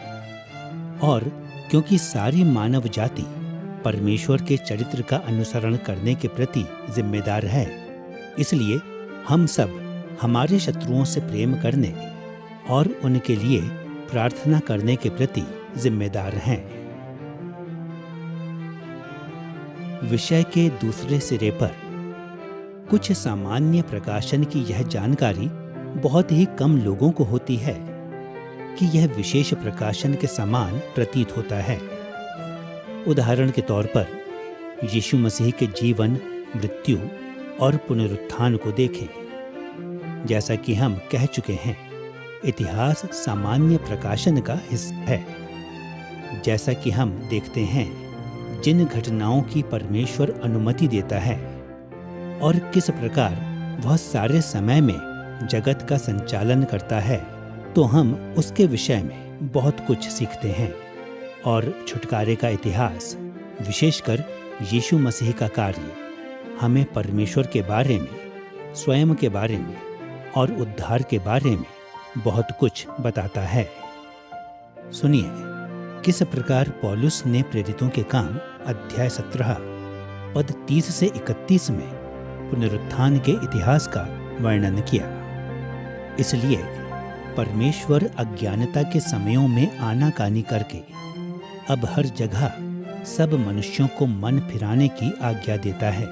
और क्योंकि सारी मानव जाति परमेश्वर के चरित्र का अनुसरण करने के प्रति जिम्मेदार है, इसलिए हम सब हमारे शत्रुओं से प्रेम करने और उनके लिए प्रार्थना करने के प्रति जिम्मेदार हैं। विषय के दूसरे सिरे पर कुछ सामान्य प्रकाशन की यह जानकारी बहुत ही कम लोगों को होती है कि यह विशेष प्रकाशन के समान प्रतीत होता है। उदाहरण के तौर पर यीशु मसीह के जीवन, मृत्यु और पुनरुत्थान को देखें। जैसा कि हम कह चुके हैं, इतिहास सामान्य प्रकाशन का हिस्सा है। जैसा कि हम देखते हैं, जिन घटनाओं की परमेश्वर अनुमति देता है और किस प्रकार वह सारे समय में जगत का संचालन करता है, तो हम उसके विषय में बहुत कुछ सीखते हैं। और छुटकारे का इतिहास, विशेषकर यीशु मसीह का कार्य, हमें परमेश्वर के बारे में, स्वयं के बारे में और उद्धार के बारे में बहुत कुछ बताता है। सुनिए किस प्रकार पौलुस ने प्रेरितों के काम अध्याय 17 पद 30 से 31 में पुनरुत्थान के इतिहास का वर्णन किया। इसलिए परमेश्वर अज्ञानता के समयों में आनाकानी करके अब हर जगह सब मनुष्यों को मन फिराने की आज्ञा देता है,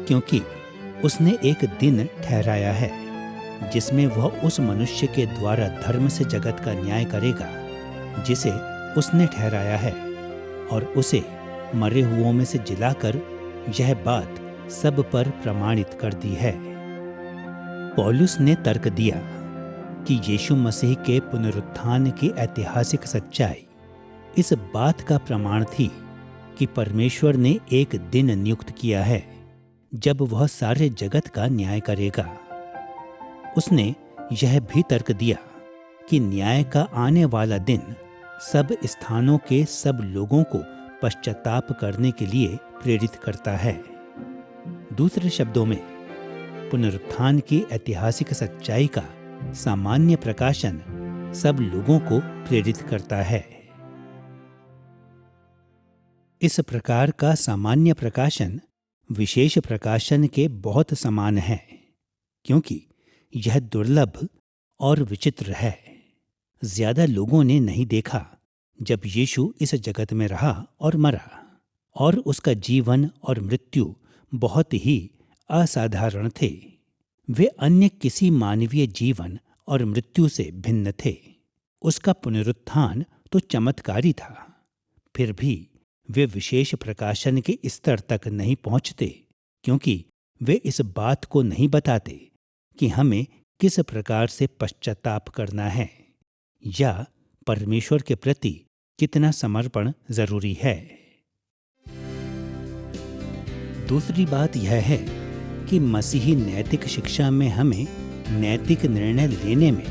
क्योंकि उसने एक दिन ठहराया है जिसमें वह उस मनुष्य के द्वारा धर्म से जगत का न्याय करेगा जिसे उसने ठहराया है, और उसे मरे हुओं में से जिलाकर यह बात सब पर प्रमाणित कर दी है। पौलुस ने तर्क दिया कि यीशु मसीह के पुनरुत्थान की ऐतिहासिक सच्चाई इस बात का प्रमाण थी कि परमेश्वर ने एक दिन नियुक्त किया है जब वह सारे जगत का न्याय करेगा। उसने यह भी तर्क दिया कि न्याय का आने वाला दिन सब स्थानों के सब लोगों को पश्चाताप करने के लिए प्रेरित करता है। दूसरे शब्दों में, पुनरुत्थान की ऐतिहासिक सच्चाई का सामान्य प्रकाशन सब लोगों को प्रेरित करता है। इस प्रकार का सामान्य प्रकाशन विशेष प्रकाशन के बहुत समान है, क्योंकि यह दुर्लभ और विचित्र है। ज्यादा लोगों ने नहीं देखा जब यीशु इस जगत में रहा और मरा, और उसका जीवन और मृत्यु बहुत ही असाधारण थे। वे अन्य किसी मानवीय जीवन और मृत्यु से भिन्न थे। उसका पुनरुत्थान तो चमत्कारी था, फिर भी वे विशेष प्रकाशन के स्तर तक नहीं पहुंचते, क्योंकि वे इस बात को नहीं बताते कि हमें किस प्रकार से पश्चाताप करना है या परमेश्वर के प्रति कितना समर्पण जरूरी है। दूसरी बात यह है कि मसीही नैतिक शिक्षा में हमें नैतिक निर्णय लेने में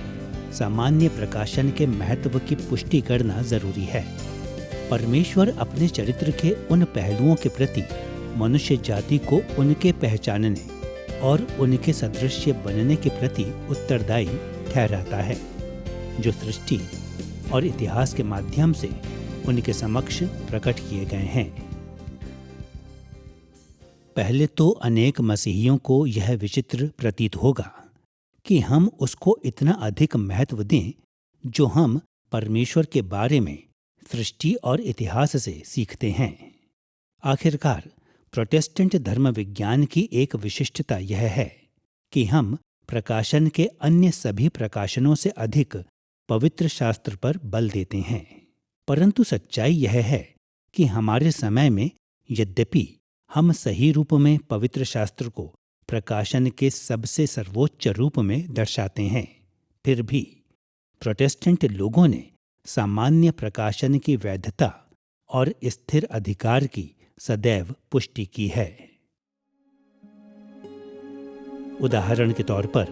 सामान्य प्रकाशन के महत्व की पुष्टि करना जरूरी है। परमेश्वर अपने चरित्र के उन पहलुओं के प्रति मनुष्य जाति को उनके पहचानने और उनके सदृश्य बनने के प्रति उत्तरदायी ठहराता है, जो सृष्टि और इतिहास के माध्यम से उनके समक्ष प्रकट किए गए हैं। पहले तो अनेक मसीहियों को यह विचित्र प्रतीत होगा कि हम उसको इतना अधिक महत्व दें जो हम परमेश्वर के बारे में सृष्टि और इतिहास से सीखते हैं। आखिरकार प्रोटेस्टेंट धर्म विज्ञान की एक विशिष्टता यह है कि हम प्रकाशन के अन्य सभी प्रकाशनों से अधिक पवित्र शास्त्र पर बल देते हैं। परंतु सच्चाई यह है कि हमारे समय में यद्यपि हम सही रूप में पवित्र शास्त्र को प्रकाशन के सबसे सर्वोच्च रूप में दर्शाते हैं, फिर भी प्रोटेस्टेंट लोगों ने सामान्य प्रकाशन की वैधता और स्थिर अधिकार की सदैव पुष्टि की है। उदाहरण के तौर पर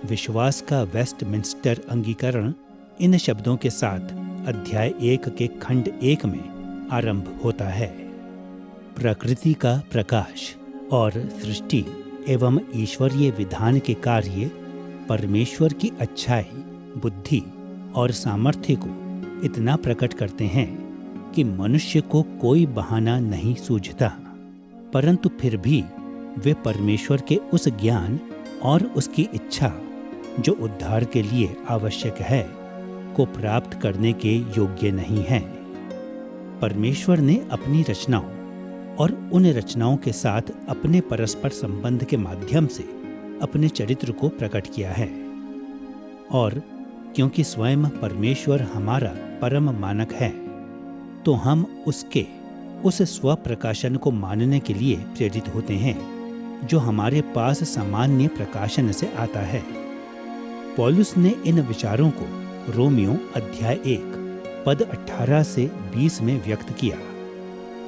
विश्वास का वेस्टमिंस्टर अंगीकरण इन शब्दों के साथ अध्याय 1 के खंड 1 में आरंभ होता है। प्रकृति का प्रकाश और सृष्टि एवं ईश्वरीय विधान के कार्य परमेश्वर की अच्छाई, बुद्धि और सामर्थ्य को इतना प्रकट करते हैं कि मनुष्य को कोई बहाना नहीं सूझता, परंतु फिर भी वे परमेश्वर के उस ज्ञान और उसकी इच्छा जो उद्धार के लिए आवश्यक है को प्राप्त करने के योग्य नहीं हैं। परमेश्वर ने अपनी रचनाओं और उन रचनाओं के साथ अपने परस्पर संबंध के माध्यम से अपने चरित्र को प्रकट किया है, और क्योंकि स्वयं परमेश्वर हमारा परम मानक है, तो हम उसके उस स्वप्रकाशन को मानने के लिए प्रेरित होते हैं जो हमारे पास सामान्य प्रकाशन से आता है। पौलुस ने इन विचारों को रोमियो अध्याय 1 पद 18 से 20 में व्यक्त किया,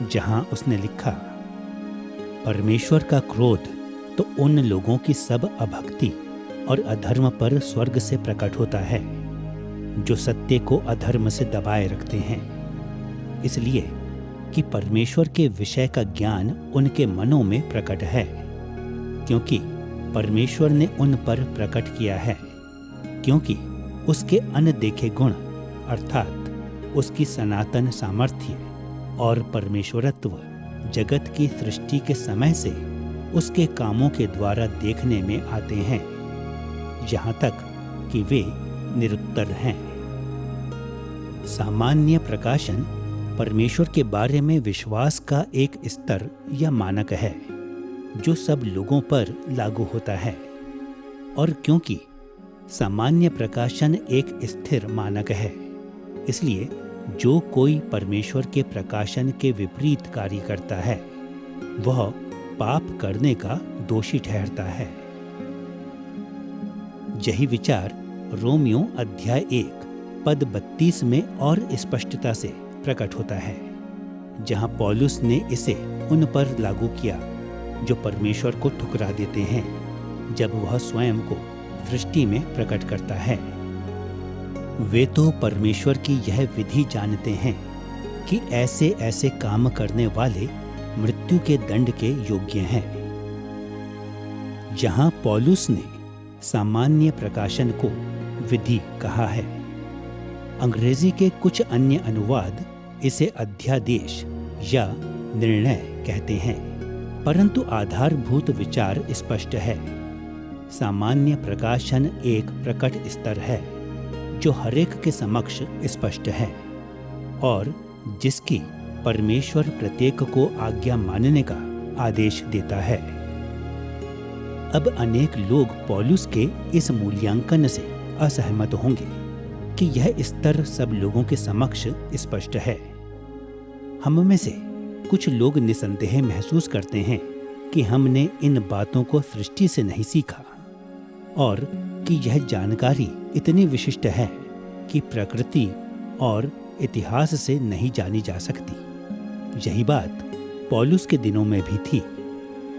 जहां उसने लिखा, परमेश्वर का क्रोध तो उन लोगों की सब अभक्ति और अधर्म पर स्वर्ग से प्रकट होता है जो सत्य को अधर्म से दबाए रखते हैं, इसलिए कि परमेश्वर के विषय का ज्ञान उनके मनों में प्रकट है, क्योंकि परमेश्वर ने उन पर प्रकट किया है, क्योंकि उसके अनदेखे गुण अर्थात उसकी सनातन सामर्थ्य और परमेश्वरत्व जगत की सृष्टि के समय से उसके कामों के द्वारा देखने में आते हैं, यहाँ तक कि वे निरुत्तर हैं। सामान्य प्रकाशन परमेश्वर के बारे में विश्वास का एक स्तर या मानक है जो सब लोगों पर लागू होता है, और क्योंकि सामान्य प्रकाशन एक स्थिर मानक है, इसलिए जो कोई परमेश्वर के प्रकाशन के विपरीत कार्य करता है वह पाप करने का दोषी ठहरता है। यही विचार रोमियो अध्याय 1 पद 32 में और स्पष्टता से प्रकट होता है, जहां पौलुस ने इसे उन पर लागू किया जो परमेश्वर को ठुकरा देते हैं जब वह स्वयं को सृष्टि में प्रकट करता है। वे तो परमेश्वर की यह विधि जानते हैं कि ऐसे ऐसे काम करने वाले मृत्यु के दंड के योग्य हैं। जहां पौलुस ने सामान्य प्रकाशन को विधि कहा है, अंग्रेजी के कुछ अन्य अनुवाद इसे अध्यादेश या निर्णय कहते हैं, परंतु आधारभूत विचार स्पष्ट है। सामान्य प्रकाशन एक प्रकट स्तर है जो हरेक के समक्ष स्पष्ट है और जिसकी परमेश्वर प्रत्येक को आज्ञा मानने का आदेश देता है। अब अनेक लोग पौलुस के इस मूल्यांकन से असहमत होंगे कि यह स्तर सब लोगों के समक्ष स्पष्ट है। हम में से कुछ लोग निसंदेह महसूस करते हैं कि हमने इन बातों को सृष्टि से नहीं सीखा और कि यह जानकारी इतनी विशिष्ट है कि प्रकृति और इतिहास से नहीं जानी जा सकती। यही बात पौलुस के दिनों में भी थी,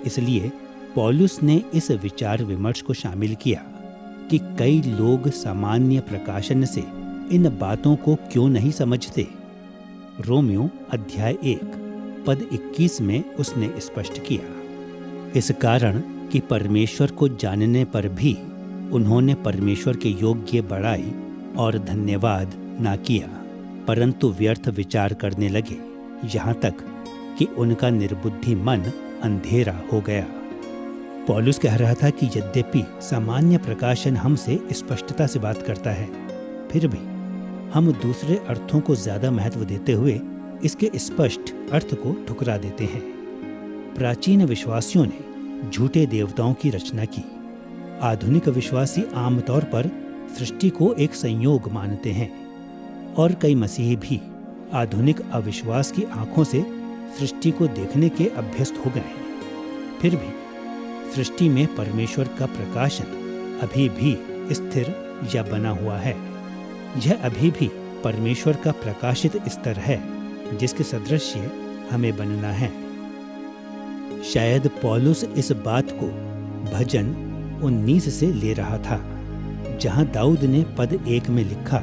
इसलिए पौलुस ने इस विचार विमर्श को शामिल किया कि कई लोग सामान्य प्रकाशन से इन बातों को क्यों नहीं समझते। रोमियो अध्याय 1 पद 21 में उसने स्पष्ट किया। इस कारण कि परमेश्वर को जानने पर भी उन्होंने परमेश्वर के योग्य बड़ाई और धन्यवाद ना किया, परंतु व्यर्थ विचार करने लगे, यहाँ तक कि उनका निर्बुद्धि मन अंधेरा हो गया। पौलुस कह रहा था कि यद्यपि सामान्य प्रकाशन हमसे स्पष्टता से बात करता है, फिर भी हम दूसरे अर्थों को ज्यादा महत्व देते हुए इसके स्पष्ट अर्थ को ठुकरा देते हैं। प्राचीन विश्वासियों ने झूठे देवताओं की रचना की। आधुनिक विश्वासी आमतौर पर सृष्टि को एक संयोग मानते हैं और कई मसीही भी आधुनिक अविश्वास की आंखों से सृष्टि को देखने के अभ्यस्त हो गए हैं। फिर भी सृष्टि में परमेश्वर का प्रकाशन अभी भी स्थिर या बना हुआ है। यह अभी भी परमेश्वर का प्रकाशित स्तर है जिसके सदृश्य हमें बनना है। शायद पौलुस इस बात को भजन 19 से ले रहा था, जहां दाऊद ने पद 1 में लिखा,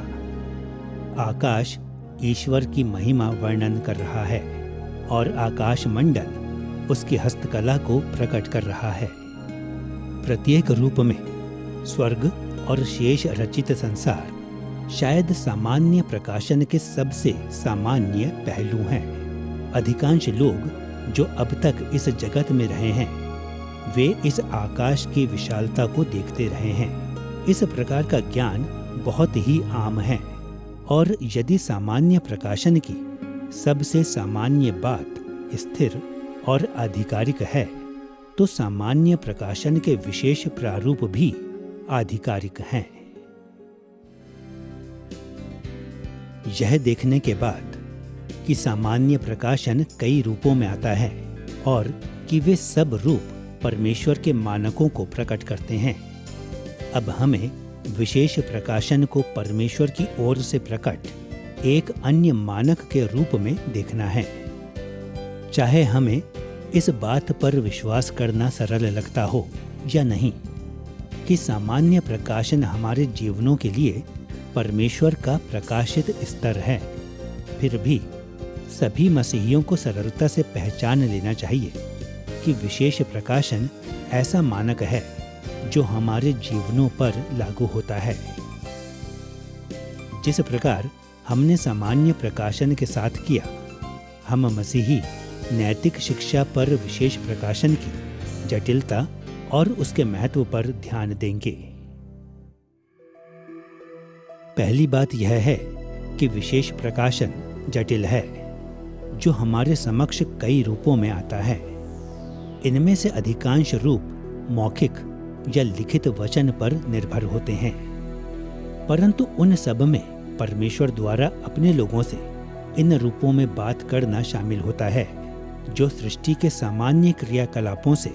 आकाश ईश्वर की महिमा वर्णन कर रहा है और आकाश मंडल उसकी हस्तकला को प्रकट कर रहा है। प्रत्येक रूप में स्वर्ग और शेष रचित संसार शायद सामान्य प्रकाशन के सबसे सामान्य पहलू हैं। अधिकांश लोग जो अब तक इस जगत में रहे हैं, वे इस आकाश की विशालता को देखते रहे हैं। इस प्रकार का ज्ञान बहुत ही आम है, और यदि सामान्य प्रकाशन की सबसे सामान्य बात स्थिर और आधिकारिक है, तो सामान्य प्रकाशन के विशेष प्रारूप भी आधिकारिक हैं। यह देखने के बाद कि सामान्य प्रकाशन कई रूपों में आता है और कि वे सब रूप परमेश्वर के मानकों को प्रकट करते हैं, अब हमें विशेष प्रकाशन को परमेश्वर की ओर से प्रकट एक अन्य मानक के रूप में देखना है। चाहे हमें इस बात पर विश्वास करना सरल लगता हो या नहीं कि सामान्य प्रकाशन हमारे जीवनों के लिए परमेश्वर का प्रकाशित स्तर है, फिर भी सभी मसीहियों को सरलता से पहचान लेना चाहिए कि विशेष प्रकाशन ऐसा मानक है जो हमारे जीवनों पर लागू होता है। जिस प्रकार हमने सामान्य प्रकाशन के साथ किया, हम मसीही नैतिक शिक्षा पर विशेष प्रकाशन की जटिलता और उसके महत्व पर ध्यान देंगे। पहली बात यह है कि विशेष प्रकाशन जटिल है, जो हमारे समक्ष कई रूपों में आता है। इनमें से अधिकांश रूप मौखिक या लिखित वचन पर निर्भर होते हैं, परंतु उन सब में परमेश्वर द्वारा अपने लोगों से इन रूपों में बात करना शामिल होता है, जो सृष्टि के सामान्य क्रियाकलापों से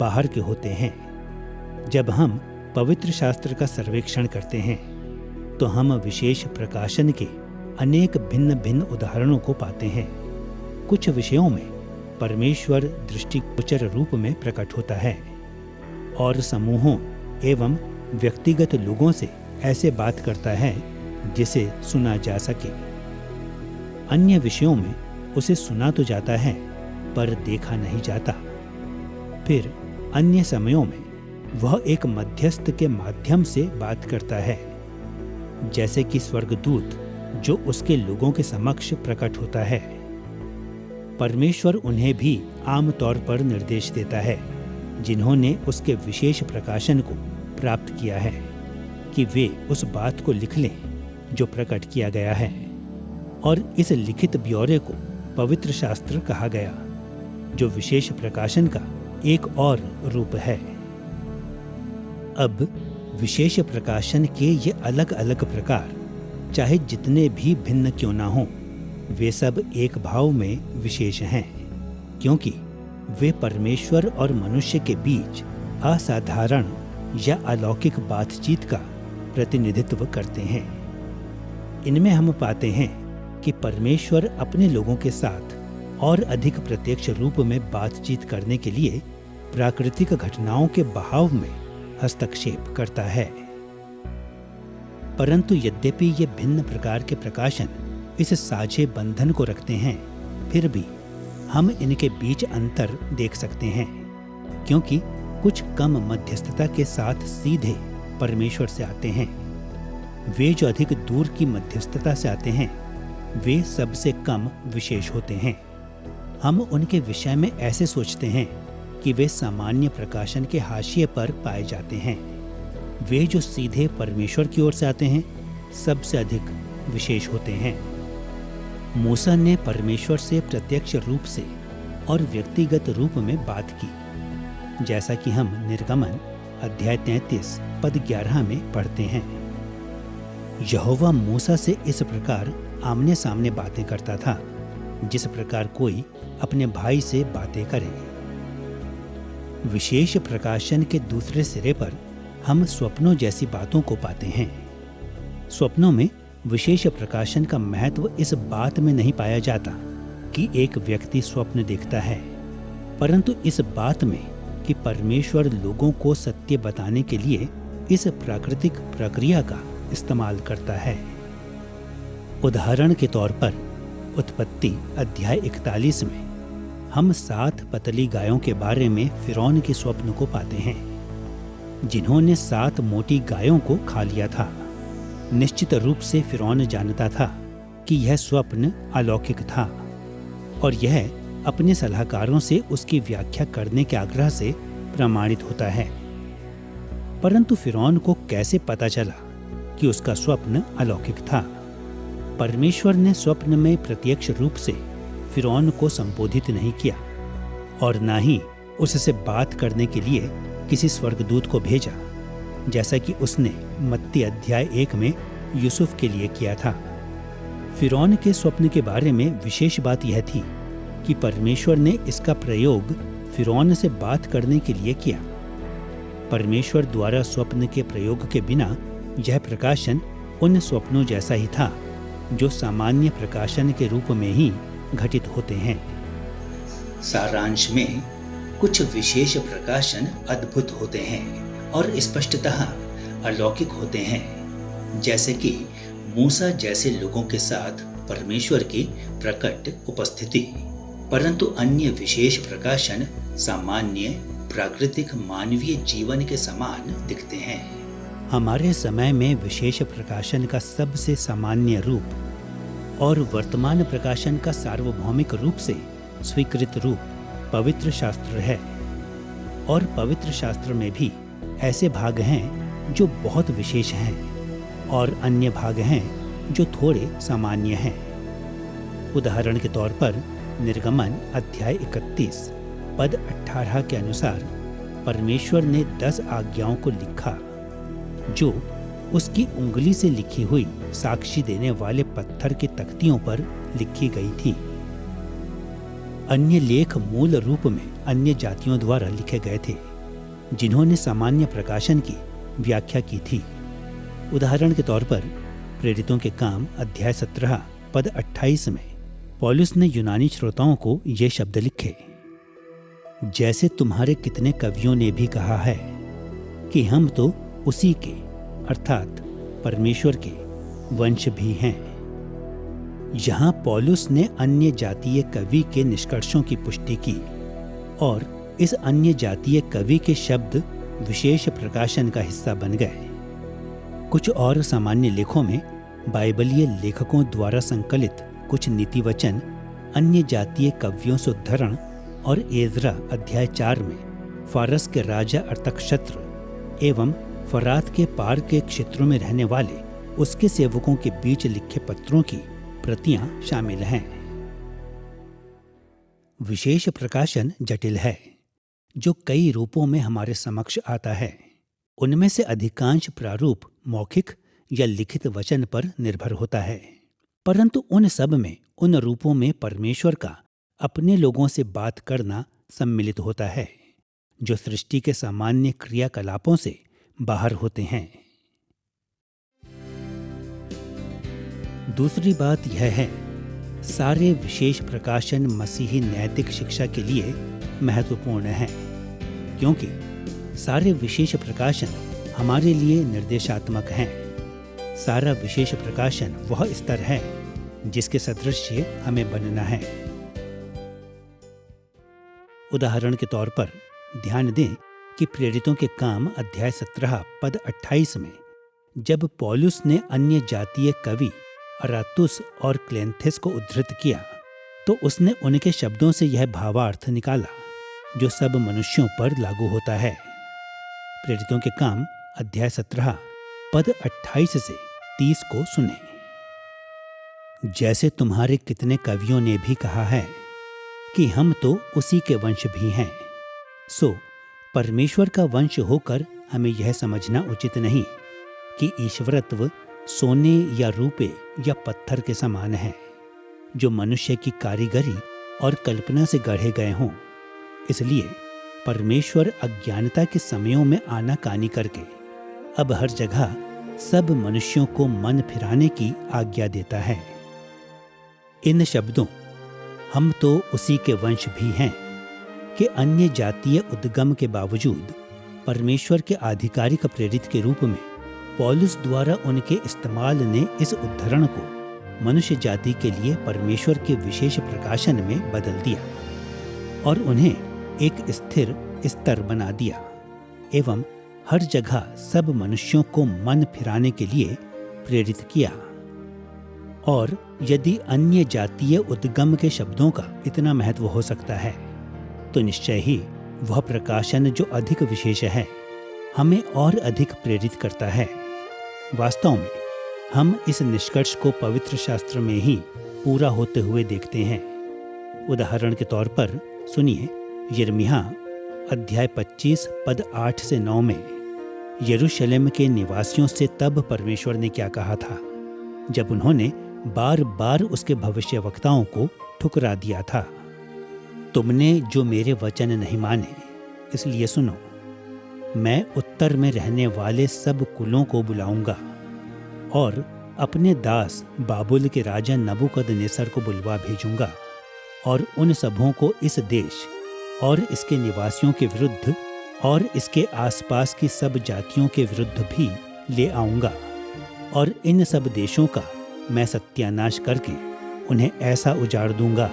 बाहर के होते हैं। जब हम पवित्र शास्त्र का सर्वेक्षण करते हैं, तो हम विशेष प्रकाशन के अनेक भिन्न भिन्न उदाहरणों को पाते हैं। कुछ विषयों में परमेश्वर दृष्टिगोचर रूप में प्रकट होता है और समूहों एवं व्यक्तिगत लोगों से ऐसे बात करता है जिसे सुना जा सके। अन्य विषयों में उसे सुना तो जाता है पर देखा नहीं जाता। फिर अन्य समयों में वह एक मध्यस्थ के माध्यम से बात करता है, जैसे कि स्वर्गदूत जो उसके लोगों के समक्ष प्रकट होता है। परमेश्वर उन्हें भी आम तौर पर निर्देश देता है जिन्होंने उसके विशेष प्रकाशन को प्राप्त किया है कि वे उस बात को लिख लें जो प्रकट किया गया है, और इस लिखित ब्यौरे को पवित्र शास्त्र कहा गया, जो विशेष प्रकाशन का एक और रूप है। अब विशेष प्रकाशन के ये अलग अलग प्रकार चाहे जितने भी भिन्न क्यों ना हों, वे सब एक भाव में विशेष हैं, क्योंकि वे परमेश्वर और मनुष्य के बीच असाधारण या अलौकिक बातचीत का प्रतिनिधित्व करते हैं। इनमें हम पाते हैं कि परमेश्वर अपने लोगों के साथ और अधिक प्रत्यक्ष रूप में बातचीत करने के लिए प्राकृतिक घटनाओं के बहाव में हस्तक्षेप करता है। परंतु यद्यपि ये भिन्न प्रकार के प्रकाशन इस साझे बंधन को रखते हैं, फिर भी हम इनके बीच अंतर देख सकते हैं, क्योंकि कुछ कम मध्यस्थता के साथ सीधे परमेश्वर से आते हैं। वे जो अधिक दूर की मध्यस्थता से आते हैं वे सबसे कम विशेष होते हैं। हम उनके विषय में ऐसे सोचते हैं कि वे सामान्य प्रकाशन के हाशिए पर पाए जाते हैं। वे जो सीधे परमेश्वर की ओर से आते हैं सबसे अधिक विशेष होते हैं। मूसा ने परमेश्वर से प्रत्यक्ष रूप से और व्यक्तिगत रूप में बात की, जैसा कि हम निर्गमन अध्याय 33 पद 11 में पढ़ते हैं। यहोवा मूसा से इस प्रकार आमने सामने बातें करता था, जिस प्रकार कोई अपने भाई से बातें करे। विशेष प्रकाशन के दूसरे सिरे पर हम स्वप्नों जैसी बातों को पाते हैं। स्वप्नों में विशेष प्रकाशन का महत्व इस बात में नहीं पाया जाता कि एक व्यक्ति स्वप्न देखता है, परंतु इस बात में कि परमेश्वर लोगों को सत्य बताने के लिए इस प्राकृतिक प्रक्रिया का इस्तेमाल करता है। उदाहरण के तौर पर उत्पत्ति अध्याय 41 में हम 7 पतली गायों के बारे में फिरौन के स्वप्न को पाते हैं, जिन्होंने 7 मोटी गायों को खा लिया था। निश्चित रूप से फिरौन जानता था कि यह स्वप्न अलौकिक था और यह अपने सलाहकारों से उसकी व्याख्या करने के आग्रह से प्रमाणित होता है। परंतु फिरौन को कैसे पता चला कि उसका स्वप्न अलौकिक था? परमेश्वर ने स्वप्न में प्रत्यक्ष रूप से फिरौन को संबोधित नहीं किया और ना ही उससे बात करने के लिए किसी स्वर्गदूत को भेजा, जैसा कि उसने मत्ती अध्याय 1 में यूसुफ के लिए किया था। फिरौन के स्वप्न के बारे में विशेष बात यह थी कि परमेश्वर ने इसका प्रयोग फिरौन से बात करने के लिए किया। परमेश्वर द्वारा स्वप्न के प्रयोग के बिना यह प्रकाशन उन स्वप्नों जैसा ही था जो सामान्य प्रकाशन के रूप में ही घटित होते हैं। सारांश में कुछ विशेष प्रकाशन अद्भुत होते हैं और स्पष्टतः अलौकिक होते हैं, जैसे कि मूसा जैसे लोगों के साथ परमेश्वर की प्रकट उपस्थिति। परंतु अन्य विशेष प्रकाशन सामान्य प्राकृतिक मानवीय जीवन के समान दिखते हैं। हमारे समय में विशेष प्रकाशन का सबसे सामान्य रूप और वर्तमान प्रकाशन का सार्वभौमिक रूप से स्वीकृत रूप पवित्र शास्त्र है, और पवित्र शास्त्र में भी ऐसे भाग हैं जो बहुत विशेष हैं और अन्य भाग हैं जो थोड़े सामान्य हैं। उदाहरण के तौर पर निर्गमन अध्याय 31 पद 18 के अनुसार परमेश्वर ने 10 आज्ञाओं को लिखा, जो उसकी उंगली से लिखी हुई साक्षी देने वाले पत्थर की तख्तियों पर लिखी गई थी। अन्य लेख मूल रूप में अन्य जातियों द्वारा लिखे गए थे, जिन्होंने सामान्य प्रकाशन की व्याख्या की थी। उदाहरण के तौर पर प्रेरितों के काम अध्याय 17 पद 28 में पौलुस ने यूनानी श्रोताओं को ये शब्द लिखे, जैसे तुम्हारे कितने कवियों ने भी कहा है कि हम तो उसी के अर्थात परमेश्वर के वंश भी हैं। यहाँ पौलुस ने अन्य जातीय कवि के निष्कर्षों की पुष्टि की और इस अन्य जातीय कवि के शब्द विशेष प्रकाशन का हिस्सा बन गए। कुछ और सामान्य लेखों में बाइबलीय लेखकों द्वारा संकलित कुछ नीति वचन अन्य जातीय कवियों से उद्धरण और एजरा अध्याय 4 में फारस के राजा अर्थक्षत्र एवं फरात के पार के क्षेत्रों में रहने वाले उसके सेवकों के बीच लिखे पत्रों की प्रतियां शामिल हैं। विशेष प्रकाशन जटिल है, जो कई रूपों में हमारे समक्ष आता है। उनमें से अधिकांश प्रारूप मौखिक या लिखित वचन पर निर्भर होता है, परंतु उन सब में उन रूपों में परमेश्वर का अपने लोगों से बात करना सम्मिलित होता है, जो सृष्टि के सामान्य क्रियाकलापों से बाहर होते हैं। दूसरी बात यह है, सारे विशेष प्रकाशन मसीही नैतिक शिक्षा के लिए महत्वपूर्ण हैं, क्योंकि सारे विशेष प्रकाशन हमारे लिए निर्देशात्मक हैं। सारा विशेष प्रकाशन वह स्तर है जिसके सदृश हमें बनना है। उदाहरण के तौर पर ध्यान दें कि प्रेरितों के काम अध्याय 17 पद 28 में जब पौलुस ने अन्य जातीय कवि अरातुस और क्लेंथिस को उद्धृत किया तो उसने उनके शब्दों से यह भावार्थ निकाला जो सब मनुष्यों पर लागू होता है। प्रेरितों के काम अध्याय 17 पद 28 से 30 को सुने। जैसे तुम्हारे कितने कवियों ने भी कहा है कि हम तो उसी के वंश भी हैं, सो परमेश्वर का वंश होकर हमें यह समझना उचित नहीं कि ईश्वरत्व सोने या रूपे या पत्थर के समान है, जो मनुष्य की कारीगरी और कल्पना से गढ़े गए हों। इसलिए परमेश्वर अज्ञानता के समयों में आनाकानी करके अब हर जगह सब मनुष्यों को मन फिराने की आज्ञा देता है। इन शब्दों हम तो उसी के वंश भी हैं कि अन्य जातीय उद्गम के बावजूद परमेश्वर के आधिकारिक प्रेरित के रूप में पौलुस द्वारा उनके इस्तेमाल ने इस उद्धरण को मनुष्य जाति के लिए परमेश्वर के विशेष प्रकाशन में बदल दिया और उन्हें एक स्थिर स्तर बना दिया एवं हर जगह सब मनुष्यों को मन फिराने के लिए प्रेरित किया। और यदि अन्य जातीय उद्गम के शब्दों का इतना महत्व हो सकता है तो निश्चय ही वह प्रकाशन जो अधिक विशेष है हमें और अधिक प्रेरित करता है। वास्तव में हम इस निष्कर्ष को पवित्र शास्त्र में ही पूरा होते हुए देखते हैं। उदाहरण के तौर पर सुनिए यिर्मयाह अध्याय 25 पद 8 से 9 में यरूशलेम के निवासियों से तब परमेश्वर ने क्या कहा था जब उन्होंने बार बार उसके भविष्यवक्ताओं को ठुकरा दिया था। तुमने जो मेरे वचन नहीं माने, इसलिए सुनो, मैं उत्तर में रहने वाले सब कुलों को बुलाऊंगा और अपने दास बाबुल के राजा नबूकदनेस्सर को बुलवा भेजूंगा और उन सबों को इस देश और इसके निवासियों के विरुद्ध और इसके आसपास की सब जातियों के विरुद्ध भी ले आऊंगा और इन सब देशों का मैं सत्यानाश करके उन्हें ऐसा उजाड़ दूंगा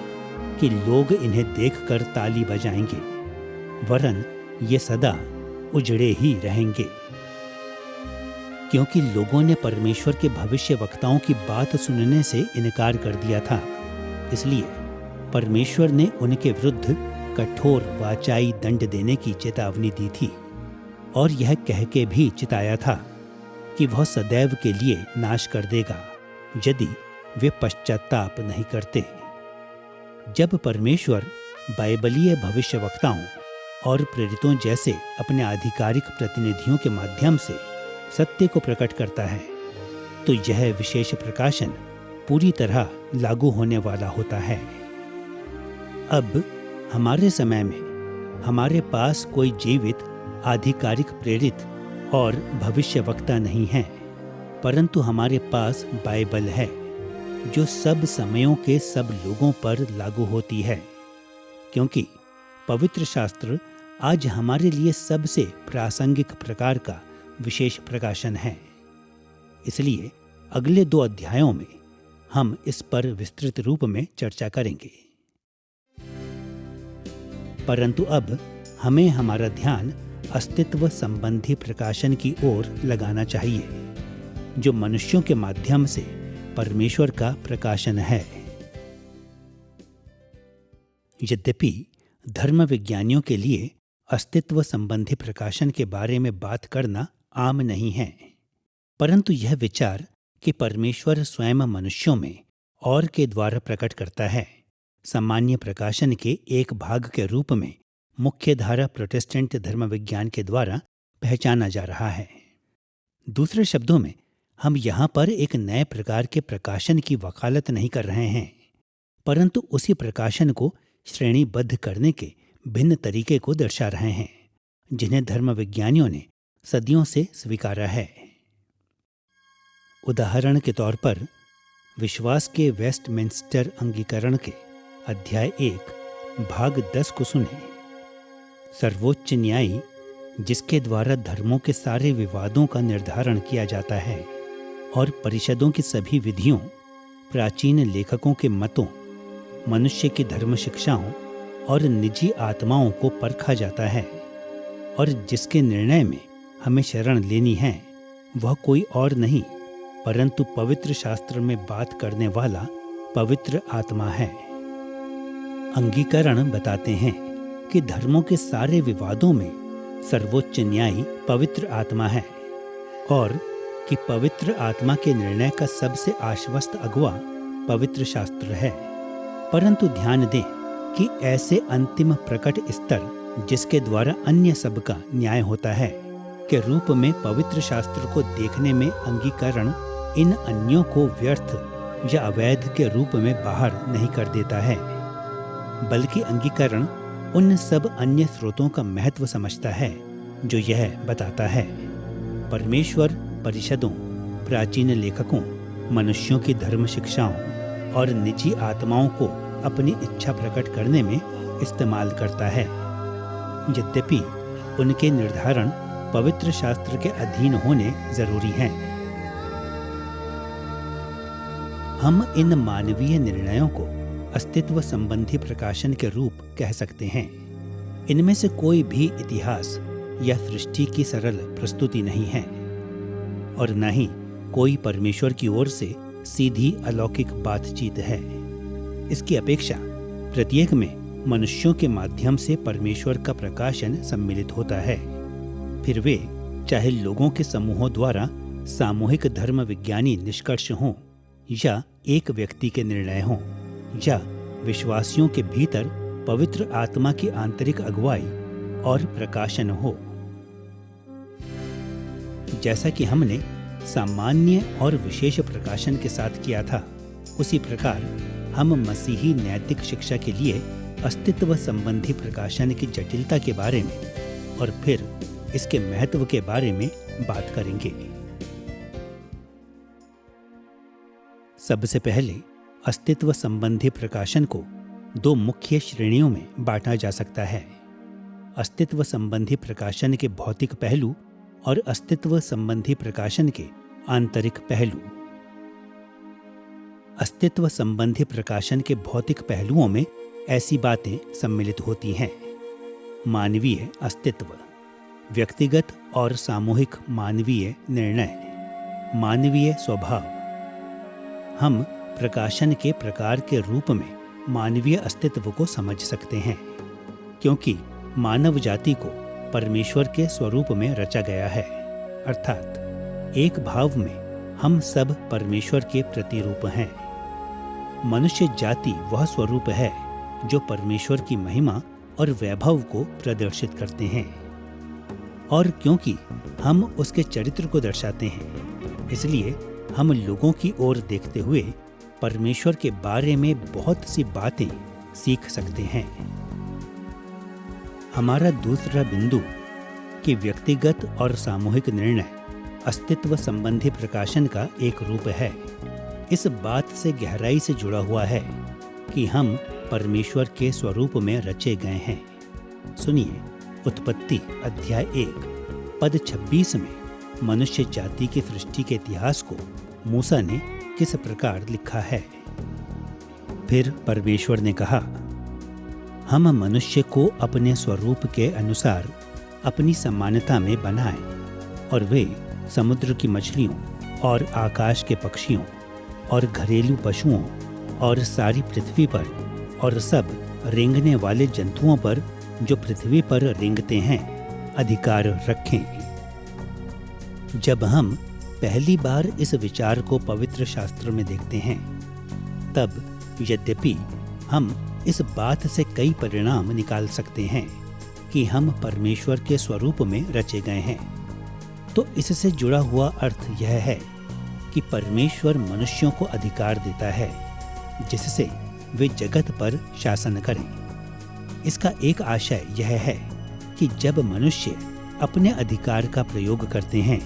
कि लोग इन्हें देखकर ताली बजाएंगे, वरन ये सदा उजड़े ही रहेंगे। क्योंकि लोगों ने परमेश्वर के भविष्यवक्ताओं की बात सुनने से इनकार कर दिया था, इसलिए परमेश्वर ने उनके विरुद्ध कठोर वाचाई दंड देने की चेतावनी दी थी और यह कह के भी चिताया था कि वह सदैव के लिए नाश कर देगा यदि वे पश्चाताप नहीं करते। जब परमेश्वर बाइबलीय भविष्यवक्ताओं और प्रेरितों जैसे अपने आधिकारिक प्रतिनिधियों के माध्यम से सत्य को प्रकट करता है तो यह विशेष प्रकाशन पूरी तरह लागू होने वाला होता है। अब हमारे समय में हमारे पास कोई जीवित आधिकारिक प्रेरित और भविष्यवक्ता नहीं है, परंतु हमारे पास बाइबल है जो सब समयों के सब लोगों पर लागू होती है, क्योंकि पवित्र शास्त्र आज हमारे लिए सबसे प्रासंगिक प्रकार का विशेष प्रकाशन है। इसलिए अगले 2 अध्यायों में हम इस पर विस्तृत रूप में चर्चा करेंगे। परंतु अब हमें हमारा ध्यान अस्तित्व संबंधी प्रकाशन की ओर लगाना चाहिए, जो मनुष्यों के माध्यम से परमेश्वर का प्रकाशन है। यद्यपि धर्म विज्ञानियों के लिए अस्तित्व संबंधी प्रकाशन के बारे में बात करना आम नहीं है, परंतु यह विचार कि परमेश्वर स्वयं मनुष्यों में और के द्वारा प्रकट करता है, सामान्य प्रकाशन के एक भाग के रूप में मुख्य धारा प्रोटेस्टेंट धर्म विज्ञान के द्वारा पहचाना जा रहा है। दूसरे शब्दों में हम यहाँ पर एक नए प्रकार के प्रकाशन की वकालत नहीं कर रहे हैं, परंतु उसी प्रकाशन को श्रेणीबद्ध करने के भिन्न तरीके को दर्शा रहे हैं जिन्हें धर्म विज्ञानियों ने सदियों से स्वीकारा है। उदाहरण के तौर पर विश्वास के वेस्टमिंस्टर अंगीकरण के अध्याय 1 भाग 10 को सुने। सर्वोच्च न्यायी जिसके द्वारा धर्मों के सारे विवादों का निर्धारण किया जाता है और परिषदों की सभी विधियों, प्राचीन लेखकों के मतों, मनुष्य की धर्म शिक्षाओं और निजी आत्माओं को परखा जाता है, और जिसके निर्णय में हमें शरण लेनी है वह कोई और नहीं परंतु पवित्र शास्त्र में बात करने वाला पवित्र आत्मा है। अंगीकरण बताते हैं कि धर्मों के सारे विवादों में सर्वोच्च न्यायी पवित्र आत्मा है और कि पवित्र आत्मा के निर्णय का सबसे आश्वस्त अगुवा पवित्र शास्त्र है। परंतु ध्यान दें कि ऐसे अंतिम प्रकट स्तर जिसके द्वारा अन्य सब का न्याय होता है के रूप में पवित्र शास्त्र को देखने में अंगीकरण इन अन्यों को व्यर्थ या अवैध के रूप में बाहर नहीं कर देता है, बल्कि अंगीकरण उन सब अन्य स्रोतों का महत्व समझता है जो यह बताता है परमेश्वर परिषदों, प्राचीन लेखकों, मनुष्यों की धर्म शिक्षाओं और निजी आत्माओं को अपनी इच्छा प्रकट करने में इस्तेमाल करता है। यद्यपि उनके निर्धारण पवित्र शास्त्र के अधीन होने जरूरी हैं। हम इन मानवीय निर्णयों को अस्तित्व संबंधी प्रकाशन के रूप कह सकते हैं। इनमें से कोई भी इतिहास या सृष्टि की सरल प्रस्तुति नहीं है और न ही कोई परमेश्वर की ओर से सीधी अलौकिक बातचीत है। इसकी अपेक्षा प्रत्येक में मनुष्यों के माध्यम से परमेश्वर का प्रकाशन सम्मिलित होता है, फिर वे चाहे लोगों के समूहों द्वारा सामूहिक धर्म विज्ञानी निष्कर्ष हों या एक व्यक्ति के निर्णय हों या विश्वासियों के भीतर पवित्र आत्मा की आंतरिक अगुवाई और प्रकाशन हो। जैसा कि हमने सामान्य और विशेष प्रकाशन के साथ किया था, उसी प्रकार हम मसीही नैतिक शिक्षा के लिए अस्तित्व संबंधी प्रकाशन की जटिलता के बारे में और फिर इसके महत्व के बारे में बात करेंगे। सबसे पहले अस्तित्व संबंधी प्रकाशन को दो मुख्य श्रेणियों में बांटा जा सकता है: अस्तित्व संबंधी प्रकाशन के भौतिक पहलू और अस्तित्व संबंधी प्रकाशन के आंतरिक पहलू। अस्तित्व संबंधी प्रकाशन के भौतिक पहलुओं में ऐसी बातें सम्मिलित होती हैं: मानवीय अस्तित्व, व्यक्तिगत और सामूहिक मानवीय निर्णय, मानवीय स्वभाव। हम प्रकाशन के प्रकार के रूप में मानवीय अस्तित्व को समझ सकते हैं, क्योंकि मानव जाति को परमेश्वर के स्वरूप में रचा गया है, अर्थात एक भाव में हम सब परमेश्वर के प्रतिरूप हैं। मनुष्य जाति वह स्वरूप है जो परमेश्वर की महिमा और वैभव को प्रदर्शित करते हैं, और क्योंकि हम उसके चरित्र को दर्शाते हैं, इसलिए हम लोगों की ओर देखते हुए परमेश्वर के बारे में बहुत सी बातें सीख सकते हैं। हमारा दूसरा बिंदु कि व्यक्तिगत और सामूहिक निर्णय अस्तित्व संबंधी प्रकाशन का एक रूप है, इस बात से गहराई से जुड़ा हुआ है कि हम परमेश्वर के स्वरूप में रचे गए हैं। सुनिए उत्पत्ति अध्याय 1 पद 26 में मनुष्य जाति की सृष्टि के इतिहास को मूसा ने किस प्रकार लिखा है। फिर परमेश्वर ने कहा, हम मनुष्य को अपने स्वरूप के अनुसार अपनी समानता में बनाएं और वे समुद्र की मछलियों और आकाश के पक्षियों और घरेलू पशुओं और सारी पृथ्वी पर और सब रेंगने वाले जंतुओं पर जो पृथ्वी पर रेंगते हैं अधिकार रखें। जब हम पहली बार इस विचार को पवित्र शास्त्र में देखते हैं, तब यद्यपि हम इस बात से कई परिणाम निकाल सकते हैं कि हम परमेश्वर के स्वरूप में रचे गए हैं, तो इससे जुड़ा हुआ अर्थ यह है कि परमेश्वर मनुष्यों को अधिकार देता है जिससे वे जगत पर शासन करें। इसका एक आशय यह है कि जब मनुष्य अपने अधिकार का प्रयोग करते हैं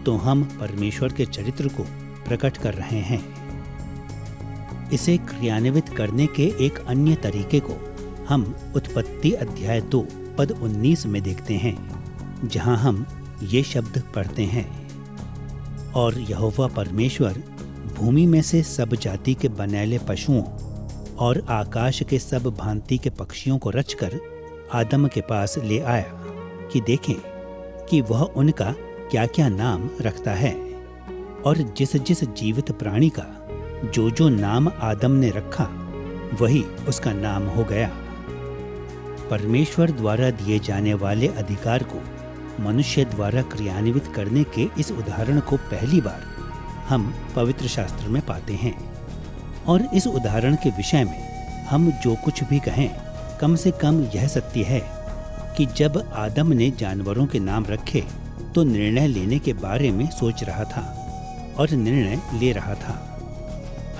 तो हम परमेश्वर के चरित्र को प्रकट कर रहे हैं। इसे क्रियान्वित करने के एक अन्य तरीके को हम उत्पत्ति अध्याय 2 पद 19 में देखते हैं, जहां हम ये शब्द पढ़ते हैं, और यहोवा परमेश्वर भूमि में से सब जाति के बनैले पशुओं और आकाश के सब भांति के पक्षियों को रचकर आदम के पास ले आया कि देखें कि वह उनका क्या क्या नाम रखता है। और जिस जिस जीवित प्राणी का जो जो नाम आदम ने रखा वही उसका नाम हो गया। परमेश्वर द्वारा दिए जाने वाले अधिकार को मनुष्य द्वारा क्रियान्वित करने के इस उदाहरण को पहली बार हम पवित्र शास्त्र में पाते हैं। और इस उदाहरण के विषय में हम जो कुछ भी कहें, कम से कम यह सत्य है कि जब आदम ने जानवरों के नाम रखे तो निर्णय लेने के बारे में सोच रहा था और निर्णय ले रहा था।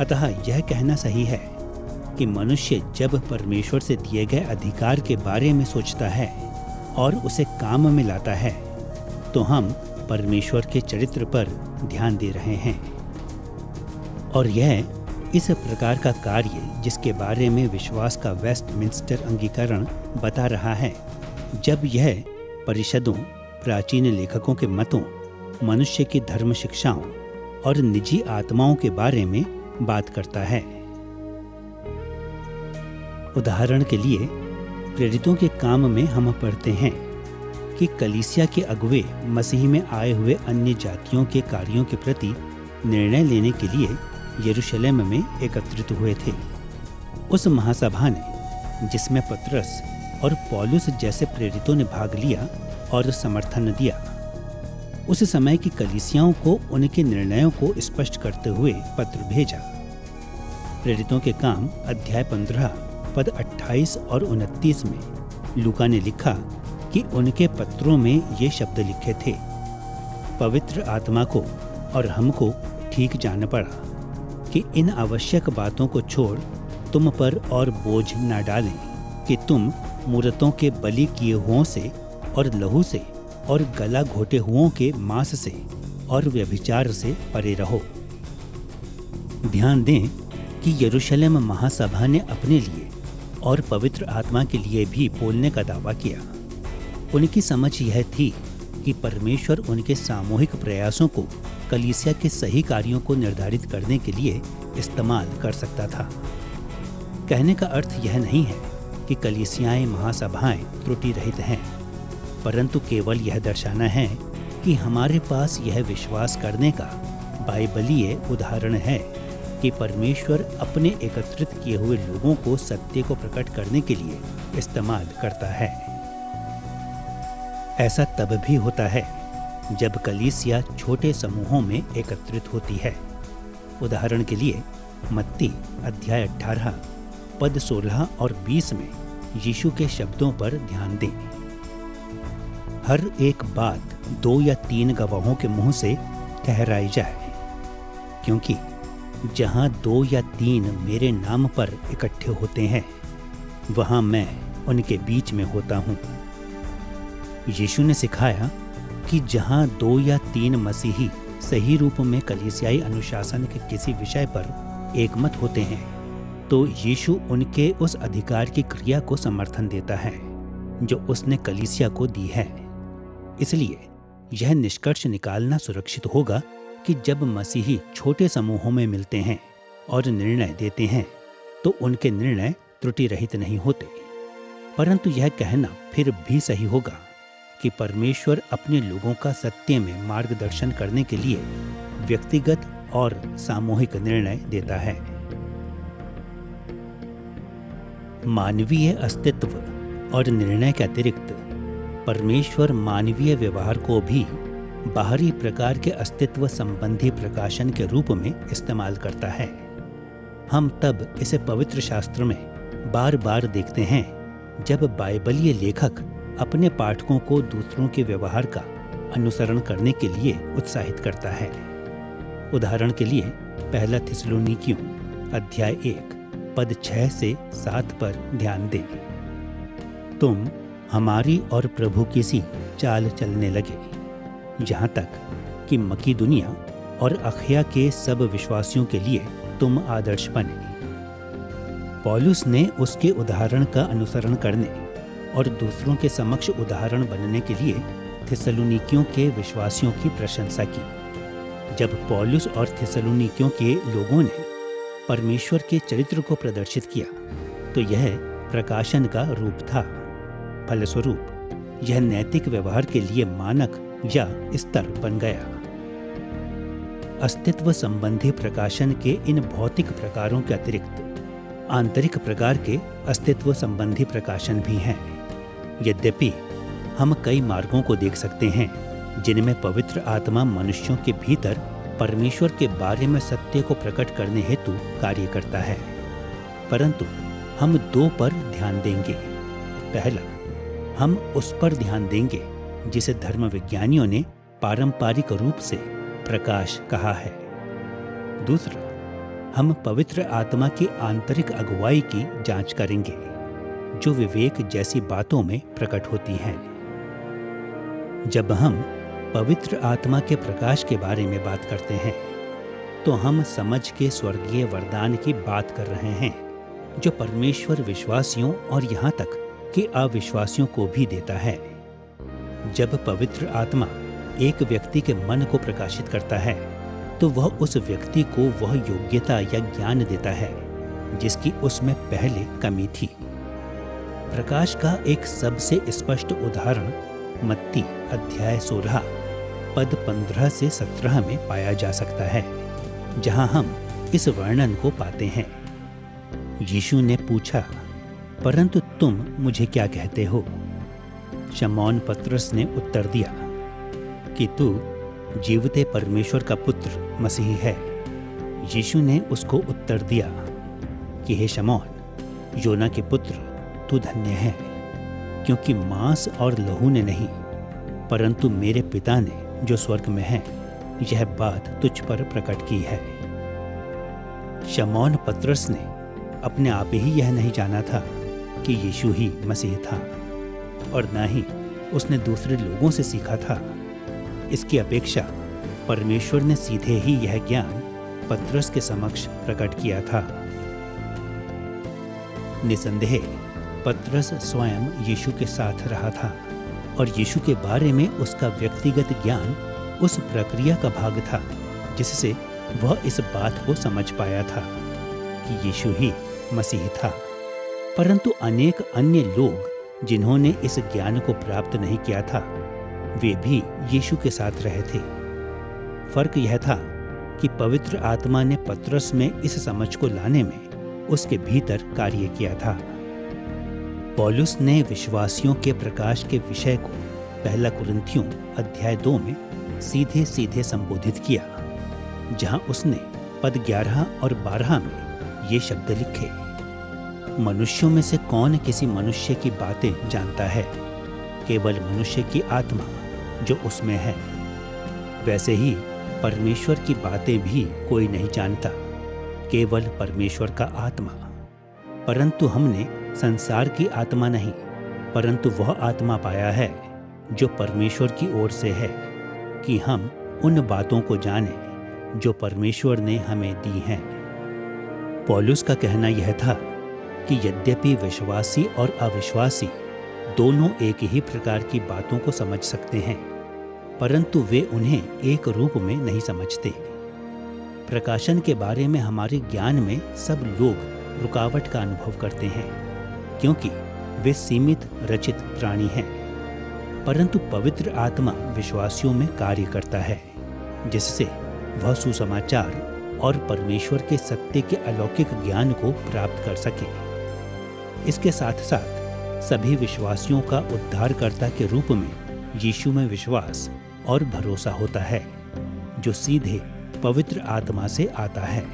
अतः यह कहना सही है कि मनुष्य जब परमेश्वर से दिए गए अधिकार के बारे में सोचता है और उसे काम में लाता है तो हम परमेश्वर के चरित्र पर ध्यान दे रहे हैं। और यह इस प्रकार का कार्य जिसके बारे में विश्वास का वेस्टमिंस्टर अंगीकरण बता रहा है, जब यह परिषदों, प्राचीन लेखकों के मतों, मनुष्य की धर्म शिक्षाओं और निजी आत्माओं के बारे में बात करता है। उदाहरण के लिए प्रेरितों के काम में हम पढ़ते हैं कि कलीसिया के अगुवे मसीह में आए हुए अन्य जातियों के कार्यों के प्रति निर्णय लेने के लिए यरूशलेम में एकत्रित हुए थे। उस महासभा ने, जिसमें पतरस और पौलुस जैसे प्रेरितों ने भाग लिया और समर्थन दिया, उस समय की कलीसियाओं को उनके निर्णयों को स्पष्ट करते हुए पत्र भेजा। प्रेरितों के काम अध्याय 15 पद 28 और 29 में लूका ने लिखा कि उनके पत्रों में ये शब्द लिखे थे, पवित्र आत्मा को और हमको ठीक जान पड़ा कि इन आवश्यक बातों को छोड़ तुम पर और बोझ न डालें कि तुम मूरतों के बलि किए हुओं से और लहू से और गला घोटे हुओं के मांस से और व्यभिचार से परे रहो। ध्यान दें कि यरूशलेम महासभा ने अपने लिए और पवित्र आत्मा के लिए भी बोलने का दावा किया। उनकी समझ यह थी कि परमेश्वर उनके सामूहिक प्रयासों को कलीसिया के सही कार्यों को निर्धारित करने के लिए इस्तेमाल कर सकता था। कहने का अर्थ यह नहीं है कि कलीसियाएं, महासभाएं त्रुटि रहित हैं, परंतु केवल यह दर्शाना है कि हमारे पास यह विश्वास करने का बाइबलीय उदाहरण है कि परमेश्वर अपने एकत्रित किए हुए लोगों को सत्य को प्रकट करने के लिए इस्तेमाल करता है। ऐसा तब भी होता है जब कलीसिया छोटे समूहों में एकत्रित होती है। उदाहरण के लिए मत्ती अध्याय 18 पद 16 और 20 में यीशु के शब्दों पर ध्यान दें। हर एक बात 2 या 3 गवाहों के मुंह से ठहराई जाए, क्योंकि जहां 2 या 3 मेरे नाम पर इकट्ठे होते हैं, वहां मैं उनके बीच में होता हूं। यीशु ने सिखाया कि जहां 2 या 3 मसीही सही रूप में कलीसियाई अनुशासन के किसी विषय पर एकमत होते हैं, तो यीशु उनके उस अधिकार की क्रिया को समर्थन देता है जो उसने कलीसिया को दी है। इसलिए यह निष्कर्ष निकालना सुरक्षित होगा कि जब मसीही छोटे समूहों में मिलते हैं और निर्णय देते हैं, तो उनके निर्णय त्रुटि रहित नहीं होते। परंतु यह कहना फिर भी सही होगा कि परमेश्वर अपने लोगों का सत्य में मार्गदर्शन करने के लिए व्यक्तिगत और सामूहिक निर्णय देता है। मानवीय अस्तित्व और निर्णय के अतिरिक्त परमेश्वर मानवीय व्यवहार को भी बाहरी प्रकार के अस्तित्व संबंधी प्रकाशन के रूप में इस्तेमाल करता है। हम तब इसे पवित्र शास्त्र में बार बार देखते हैं जब बाइबलीय लेखक अपने पाठकों को दूसरों के व्यवहार का अनुसरण करने के लिए उत्साहित करता है। उदाहरण के लिए पहला थिस्सलुनीकियों अध्याय 1 पद 6 से 7 पर ध्यान दें। तुम हमारी और प्रभु की सी चाल चलने लगे, यहाँ तक कि मकीदुनिया और अखया के सब विश्वासियों के लिए तुम आदर्श बने। पौलुस ने उसके उदाहरण का अनुसरण करने और दूसरों के समक्ष उदाहरण बनने के लिए थिस्सलुनीकियों के विश्वासियों की प्रशंसा की। जब पौलुस और थिस्सलुनीकियों के लोगों ने परमेश्वर के चरित्र को प्रदर्शित किया तो यह प्रकाशन का रूप था। फलस्वरूप यह नैतिक व्यवहार के लिए मानक या स्तर बन गया। अस्तित्व संबंधी प्रकाशन के इन भौतिक प्रकारों के अतिरिक्त आंतरिक प्रकार के अस्तित्व संबंधी प्रकाशन भी हैं। यद्यपि हम कई मार्गों को देख सकते हैं जिनमें पवित्र आत्मा मनुष्यों के भीतर परमेश्वर के बारे में सत्य को प्रकट करने हेतु कार्य करता है, परंतु हम दो पर ध्यान देंगे। पहला, हम उस पर ध्यान देंगे जिसे धर्म विज्ञानियों ने पारंपरिक रूप से प्रकाश कहा है। दूसरा, हम पवित्र आत्मा की आंतरिक अगुवाई की जांच करेंगे जो विवेक जैसी बातों में प्रकट होती हैं। जब हम पवित्र आत्मा के प्रकाश के बारे में बात करते हैं तो हम समझ के स्वर्गीय वरदान की बात कर रहे हैं जो परमेश्वर विश्वासियों और यहाँ तक कि अविश्वासियों को भी देता है। जब पवित्र आत्मा एक व्यक्ति के मन को प्रकाशित करता है तो वह उस व्यक्ति को वह योग्यता या ज्ञान देता है जिसकी उसमें पहले कमी थी। प्रकाश का एक सबसे स्पष्ट उदाहरण मत्ती अध्याय 16 पद 15 से 17 में पाया जा सकता है, जहां हम इस वर्णन को पाते हैं। यीशु ने पूछा, परंतु तुम मुझे क्या कहते हो? शमौन पतरस ने उत्तर दिया कि तू जीवते परमेश्वर का पुत्र मसीह है। यीशु ने उसको उत्तर दिया कि हे शमौन, योना के पुत्र, तू धन्य है, क्योंकि मांस और लहू ने नहीं परंतु मेरे पिता ने जो स्वर्ग में है यह बात तुझ पर प्रकट की है। शमौन पतरस ने अपने आप ही यह नहीं जाना था कि यीशु ही मसीह था और न ही उसने दूसरे लोगों से सीखा था। इसकी अपेक्षा परमेश्वर ने सीधे ही यह ज्ञान पतरस के समक्ष प्रकट किया था। निसंदेह पतरस स्वयं यीशु के साथ रहा था और यीशु के बारे में उसका व्यक्तिगत ज्ञान उस प्रक्रिया का भाग था जिससे वह इस बात को समझ पाया था कि यीशु ही मसीह था। परंतु अनेक अन्य लोग जिन्होंने इस ज्ञान को प्राप्त नहीं किया था वे भी यीशु के साथ रहे थे। फर्क यह था कि पवित्र आत्मा ने पतरस में इस समझ को लाने में उसके भीतर कार्य किया था। पौलुस ने विश्वासियों के प्रकाश के विषय को पहला कुरिन्थियों अध्याय 2 में सीधे सीधे संबोधित किया, जहां उसने पद 11 और 12 में ये शब्द लिखे, मनुष्यों में से कौन किसी मनुष्य की बातें जानता है? केवल मनुष्य की आत्मा जो उसमें है। वैसे ही परमेश्वर की बातें भी कोई नहीं जानता, केवल परमेश्वर का आत्मा। परंतु हमने संसार की आत्मा नहीं परंतु वह आत्मा पाया है जो परमेश्वर की ओर से है, कि हम उन बातों को जानें जो परमेश्वर ने हमें दी हैं। पौलुस का कहना यह था कि यद्यपि विश्वासी और अविश्वासी दोनों एक ही प्रकार की बातों को समझ सकते हैं परंतु वे उन्हें एक रूप में नहीं समझते। प्रकाशन के बारे में हमारे ज्ञान में सब लोग रुकावट का अनुभव करते हैं क्योंकि वे सीमित रचित प्राणी हैं, परंतु पवित्र आत्मा विश्वासियों में कार्य करता है जिससे वह सुसमाचार और परमेश्वर के सत्य के अलौकिक ज्ञान को प्राप्त कर सके। इसके साथ साथ सभी विश्वासियों का उद्धारकर्ता के रूप में यीशु में विश्वास और भरोसा होता है जो सीधे पवित्र आत्मा से आता है।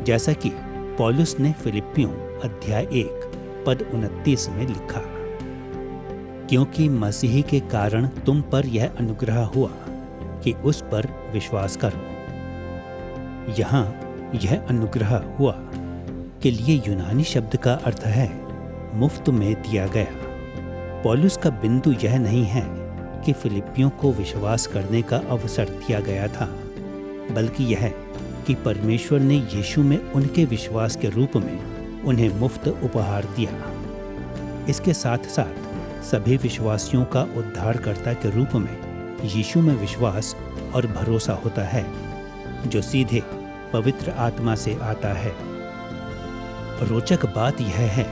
जैसा कि पौलुस ने फिलिप्पियों अध्याय 1 पद 29 में लिखा, क्योंकि मसीह के कारण तुम पर यह अनुग्रह हुआ कि उस पर विश्वास करो। यहाँ यह अनुग्रह हुआ के लिए यूनानी शब्द का अर्थ है मुफ्त में दिया गया। पौलुस का बिंदु यह नहीं है कि फिलिप्पियों को विश्वास करने का अवसर दिया गया था, बल्कि यह कि परमेश्वर ने यीशु में उनके विश्वास के रूप में उन्हें मुफ्त उपहार दिया। इसके साथ साथ सभी विश्वासियों का उद्धारकर्ता के रूप में यीशु में विश्वास और भरोसा होता है जो सीधे पवित्र आत्मा से आता है। रोचक बात यह है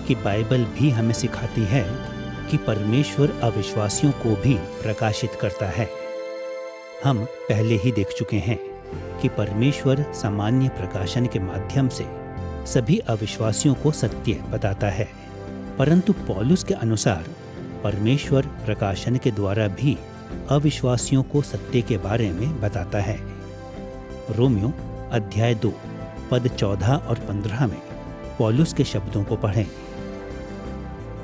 कि बाइबल भी हमें सिखाती है कि परमेश्वर अविश्वासियों को भी प्रकाशित करता है। हम पहले ही देख चुके हैं कि परमेश्वर सामान्य प्रकाशन के माध्यम से सभी अविश्वासियों को सत्य बताता है, परंतु पौलुस के अनुसार परमेश्वर प्रकाशन के द्वारा भी अविश्वासियों को सत्य के बारे में बताता है। रोमियो अध्याय 2 पद 14 और 15 में पौलुस के शब्दों को पढ़ें।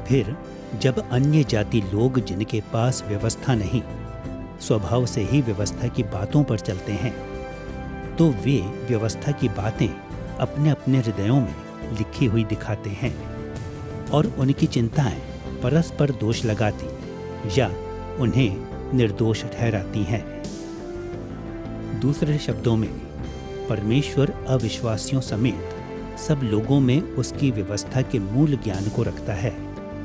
फिर जब अन्य जाति लोग जिनके पास व्यवस्था नहीं, स्वभाव से ही व्यवस्था की बातों पर चलते हैं, तो वे व्यवस्था की बातें अपने अपने हृदयों में लिखी हुई दिखाते हैं और उनकी चिंताएं परस्पर दोष लगाती या उन्हें निर्दोष ठहराती हैं। दूसरे शब्दों में, परमेश्वर अविश्वासियों समेत सब लोगों में उसकी व्यवस्था के मूल ज्ञान को रखता है।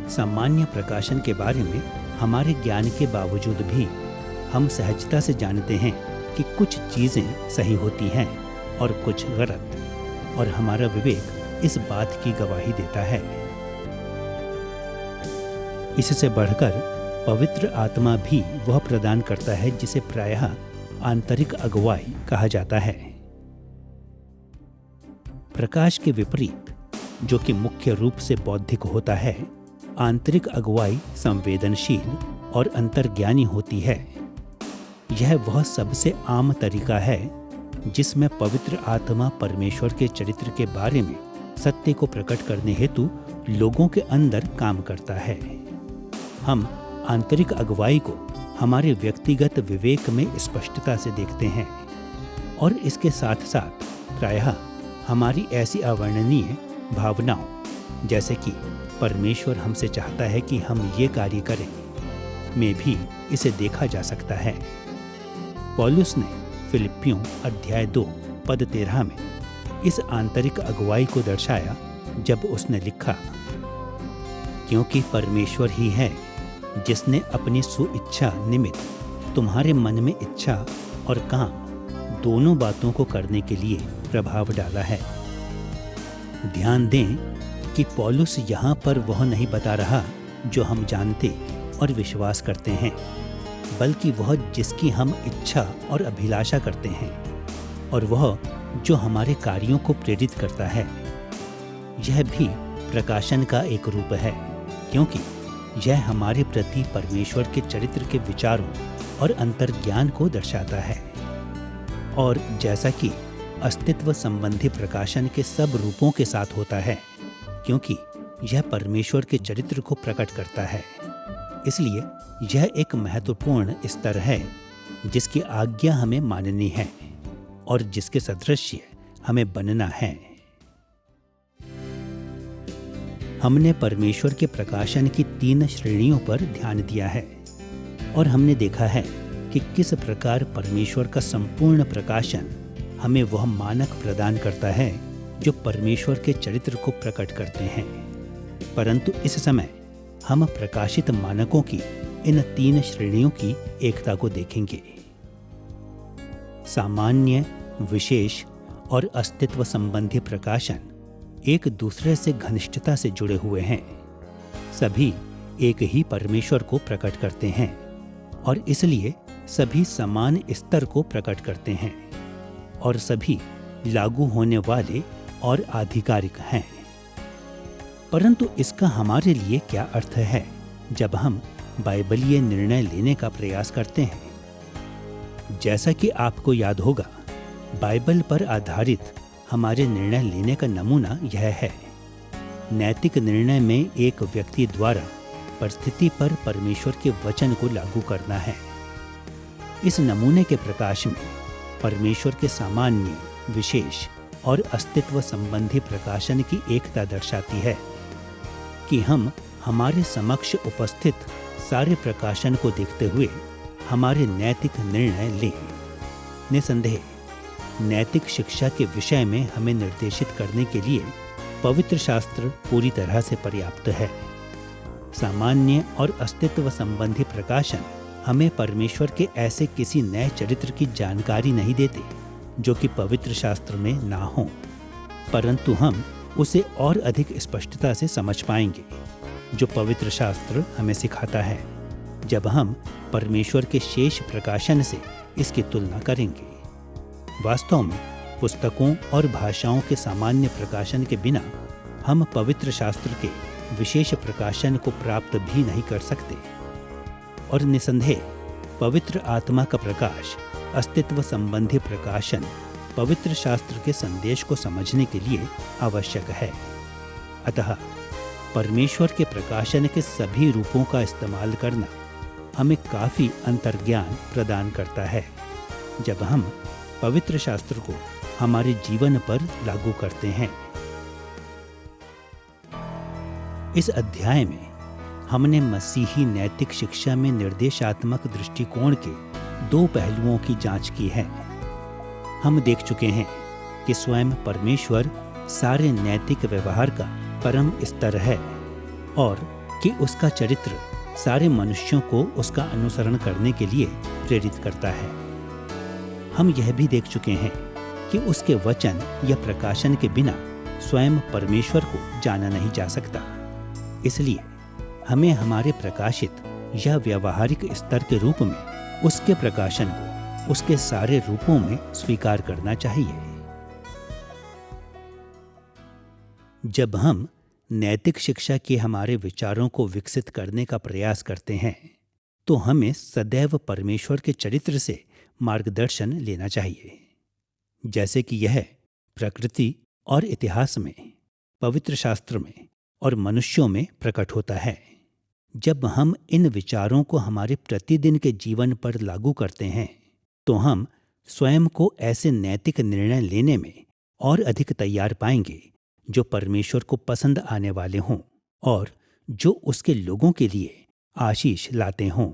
सामान्य प्रकाशन के बारे में हमारे ज्ञान के बावजूद भी हम सहजता से जानते हैं कि कुछ चीज़ें सही होती हैं और कुछ गलत, और हमारा विवेक इस बात की गवाही देता है। इससे बढ़कर पवित्र आत्मा भी वह प्रदान करता है जिसे प्रायः आंतरिक अगुवाई कहा जाता है। प्रकाश के विपरीत, जो कि मुख्य रूप से बौद्धिक होता है, आंतरिक अगुवाई संवेदनशील और अंतर्ज्ञानी होती है। यह वह सबसे आम तरीका है जिसमें पवित्र आत्मा परमेश्वर के चरित्र के बारे में सत्य को प्रकट करने हेतु लोगों के अंदर काम करता है। हम आंतरिक अगुवाई को हमारे व्यक्तिगत विवेक में स्पष्टता से देखते हैं और इसके साथ साथ प्रायः हमारी ऐसी अवर्णनीय भावनाओं, जैसे कि परमेश्वर हमसे चाहता है कि हम ये कार्य करें, में भी इसे देखा जा सकता है। पौलुस ने फिलिप्पियों अध्याय 2 पद 13 में इस आंतरिक अगुवाई को दर्शाया जब उसने लिखा, क्योंकि परमेश्वर ही है जिसने अपनी सुइच्छा निमित्त तुम्हारे मन में इच्छा और काम दोनों बातों को करने के लिए प्रभाव डाला है। ध्यान दें कि पौलुस यहाँ पर वह नहीं बता रहा जो हम जानते और विश्वास करते हैं, बल्कि वह जिसकी हम इच्छा और अभिलाषा करते हैं, और वह जो हमारे कार्यों को प्रेरित करता है। यह भी प्रकाशन का एक रूप है, क्योंकि यह हमारे प्रति परमेश्वर के चरित्र के विचारों और अंतर्ज्ञान को दर्शाता है। और जैसा कि अस्तित्व संबंधी प्रकाशन के सब रूपों के साथ होता है, क्योंकि यह परमेश्वर के चरित्र को प्रकट करता है, इसलिए यह एक महत्वपूर्ण स्तर है जिसकी आज्ञा हमें माननी है और जिसके सदृश हमें बनना है। हमने परमेश्वर के प्रकाशन की 3 श्रेणियों पर ध्यान दिया है और हमने देखा है कि किस प्रकार परमेश्वर का संपूर्ण प्रकाशन हमें वह मानक प्रदान करता है जो परमेश्वर के चरित्र को प्रकट करते हैं। परंतु इस समय हम प्रकाशित मानकों की इन 3 श्रेणियों की एकता को देखेंगे। सामान्य, विशेष और अस्तित्व संबंधी प्रकाशन एक दूसरे से घनिष्ठता से जुड़े हुए हैं। सभी एक ही परमेश्वर को प्रकट करते हैं और इसलिए सभी समान स्तर को प्रकट करते हैं और सभी लागू होने वाले और आधिकारिक हैं। परंतु इसका हमारे लिए क्या अर्थ है जब हम बाइबलीय निर्णय लेने का प्रयास करते हैं? जैसा कि आपको याद होगा, बाइबल पर आधारित हमारे निर्णय लेने का नमूना यह है। नैतिक निर्णय में एक व्यक्ति द्वारा परिस्थिति पर परमेश्वर के वचन को लागू करना है। इस नमूने के प्रकाश में परमेश्वर के सामान्य, विशेष और अस्तित्व संबंधी प्रकाशन की एकता दर्शाती है कि हम हमारे समक्ष उपस्थित सारे प्रकाशन को देखते हुए हमारे नैतिक निर्णय लें। निसंदेह नैतिक शिक्षा के विषय में हमें निर्देशित करने के लिए पवित्र शास्त्र पूरी तरह से पर्याप्त है। सामान्य और अस्तित्व संबंधी प्रकाशन हमें परमेश्वर के ऐसे किसी नए चरित्र की जानकारी नहीं देते जो कि पवित्र शास्त्र में ना हो, परंतु हम उसे और अधिक स्पष्टता से समझ पाएंगे जो पवित्र शास्त्र हमें सिखाता है जब हम परमेश्वर के शेष प्रकाशन से इसकी तुलना करेंगे। वास्तव में पुस्तकों और भाषाओं के सामान्य प्रकाशन के बिना हम पवित्र शास्त्र के विशेष प्रकाशन को प्राप्त भी नहीं कर सकते, और निसंदेह पवित्र आत्मा का प्रकाश, अस्तित्व संबंधी प्रकाशन, पवित्र शास्त्र के संदेश को समझने के लिए आवश्यक है। अतः परमेश्वर के प्रकाशन के सभी रूपों का इस्तेमाल करना हमें काफी अंतर्ज्ञान प्रदान करता है जब हम पवित्र शास्त्र को हमारे जीवन पर लागू करते हैं। इस अध्याय में हमने मसीही नैतिक शिक्षा में निर्देशात्मक दृष्टिकोण के 2 पहलुओं की जांच की है। हम देख चुके हैं कि स्वयं परमेश्वर सारे नैतिक व्यवहार का परम स्तर है और कि उसका चरित्र सारे मनुष्यों को उसका अनुसरण करने के लिए प्रेरित करता है। हम यह भी देख चुके हैं कि उसके वचन या प्रकाशन के बिना स्वयं परमेश्वर को जाना नहीं जा सकता। इसलिए हमें हमारे प्रकाशित या व्यावहारिक स्तर के रूप में उसके प्रकाशन को उसके सारे रूपों में स्वीकार करना चाहिए। जब हम नैतिक शिक्षा के हमारे विचारों को विकसित करने का प्रयास करते हैं तो हमें सदैव परमेश्वर के चरित्र से मार्गदर्शन लेना चाहिए, जैसे कि यह प्रकृति और इतिहास में, पवित्र शास्त्र में और मनुष्यों में प्रकट होता है। जब हम इन विचारों को हमारे प्रतिदिन के जीवन पर लागू करते हैं तो हम स्वयं को ऐसे नैतिक निर्णय लेने में और अधिक तैयार पाएंगे जो परमेश्वर को पसंद आने वाले हों और जो उसके लोगों के लिए आशीष लाते हों।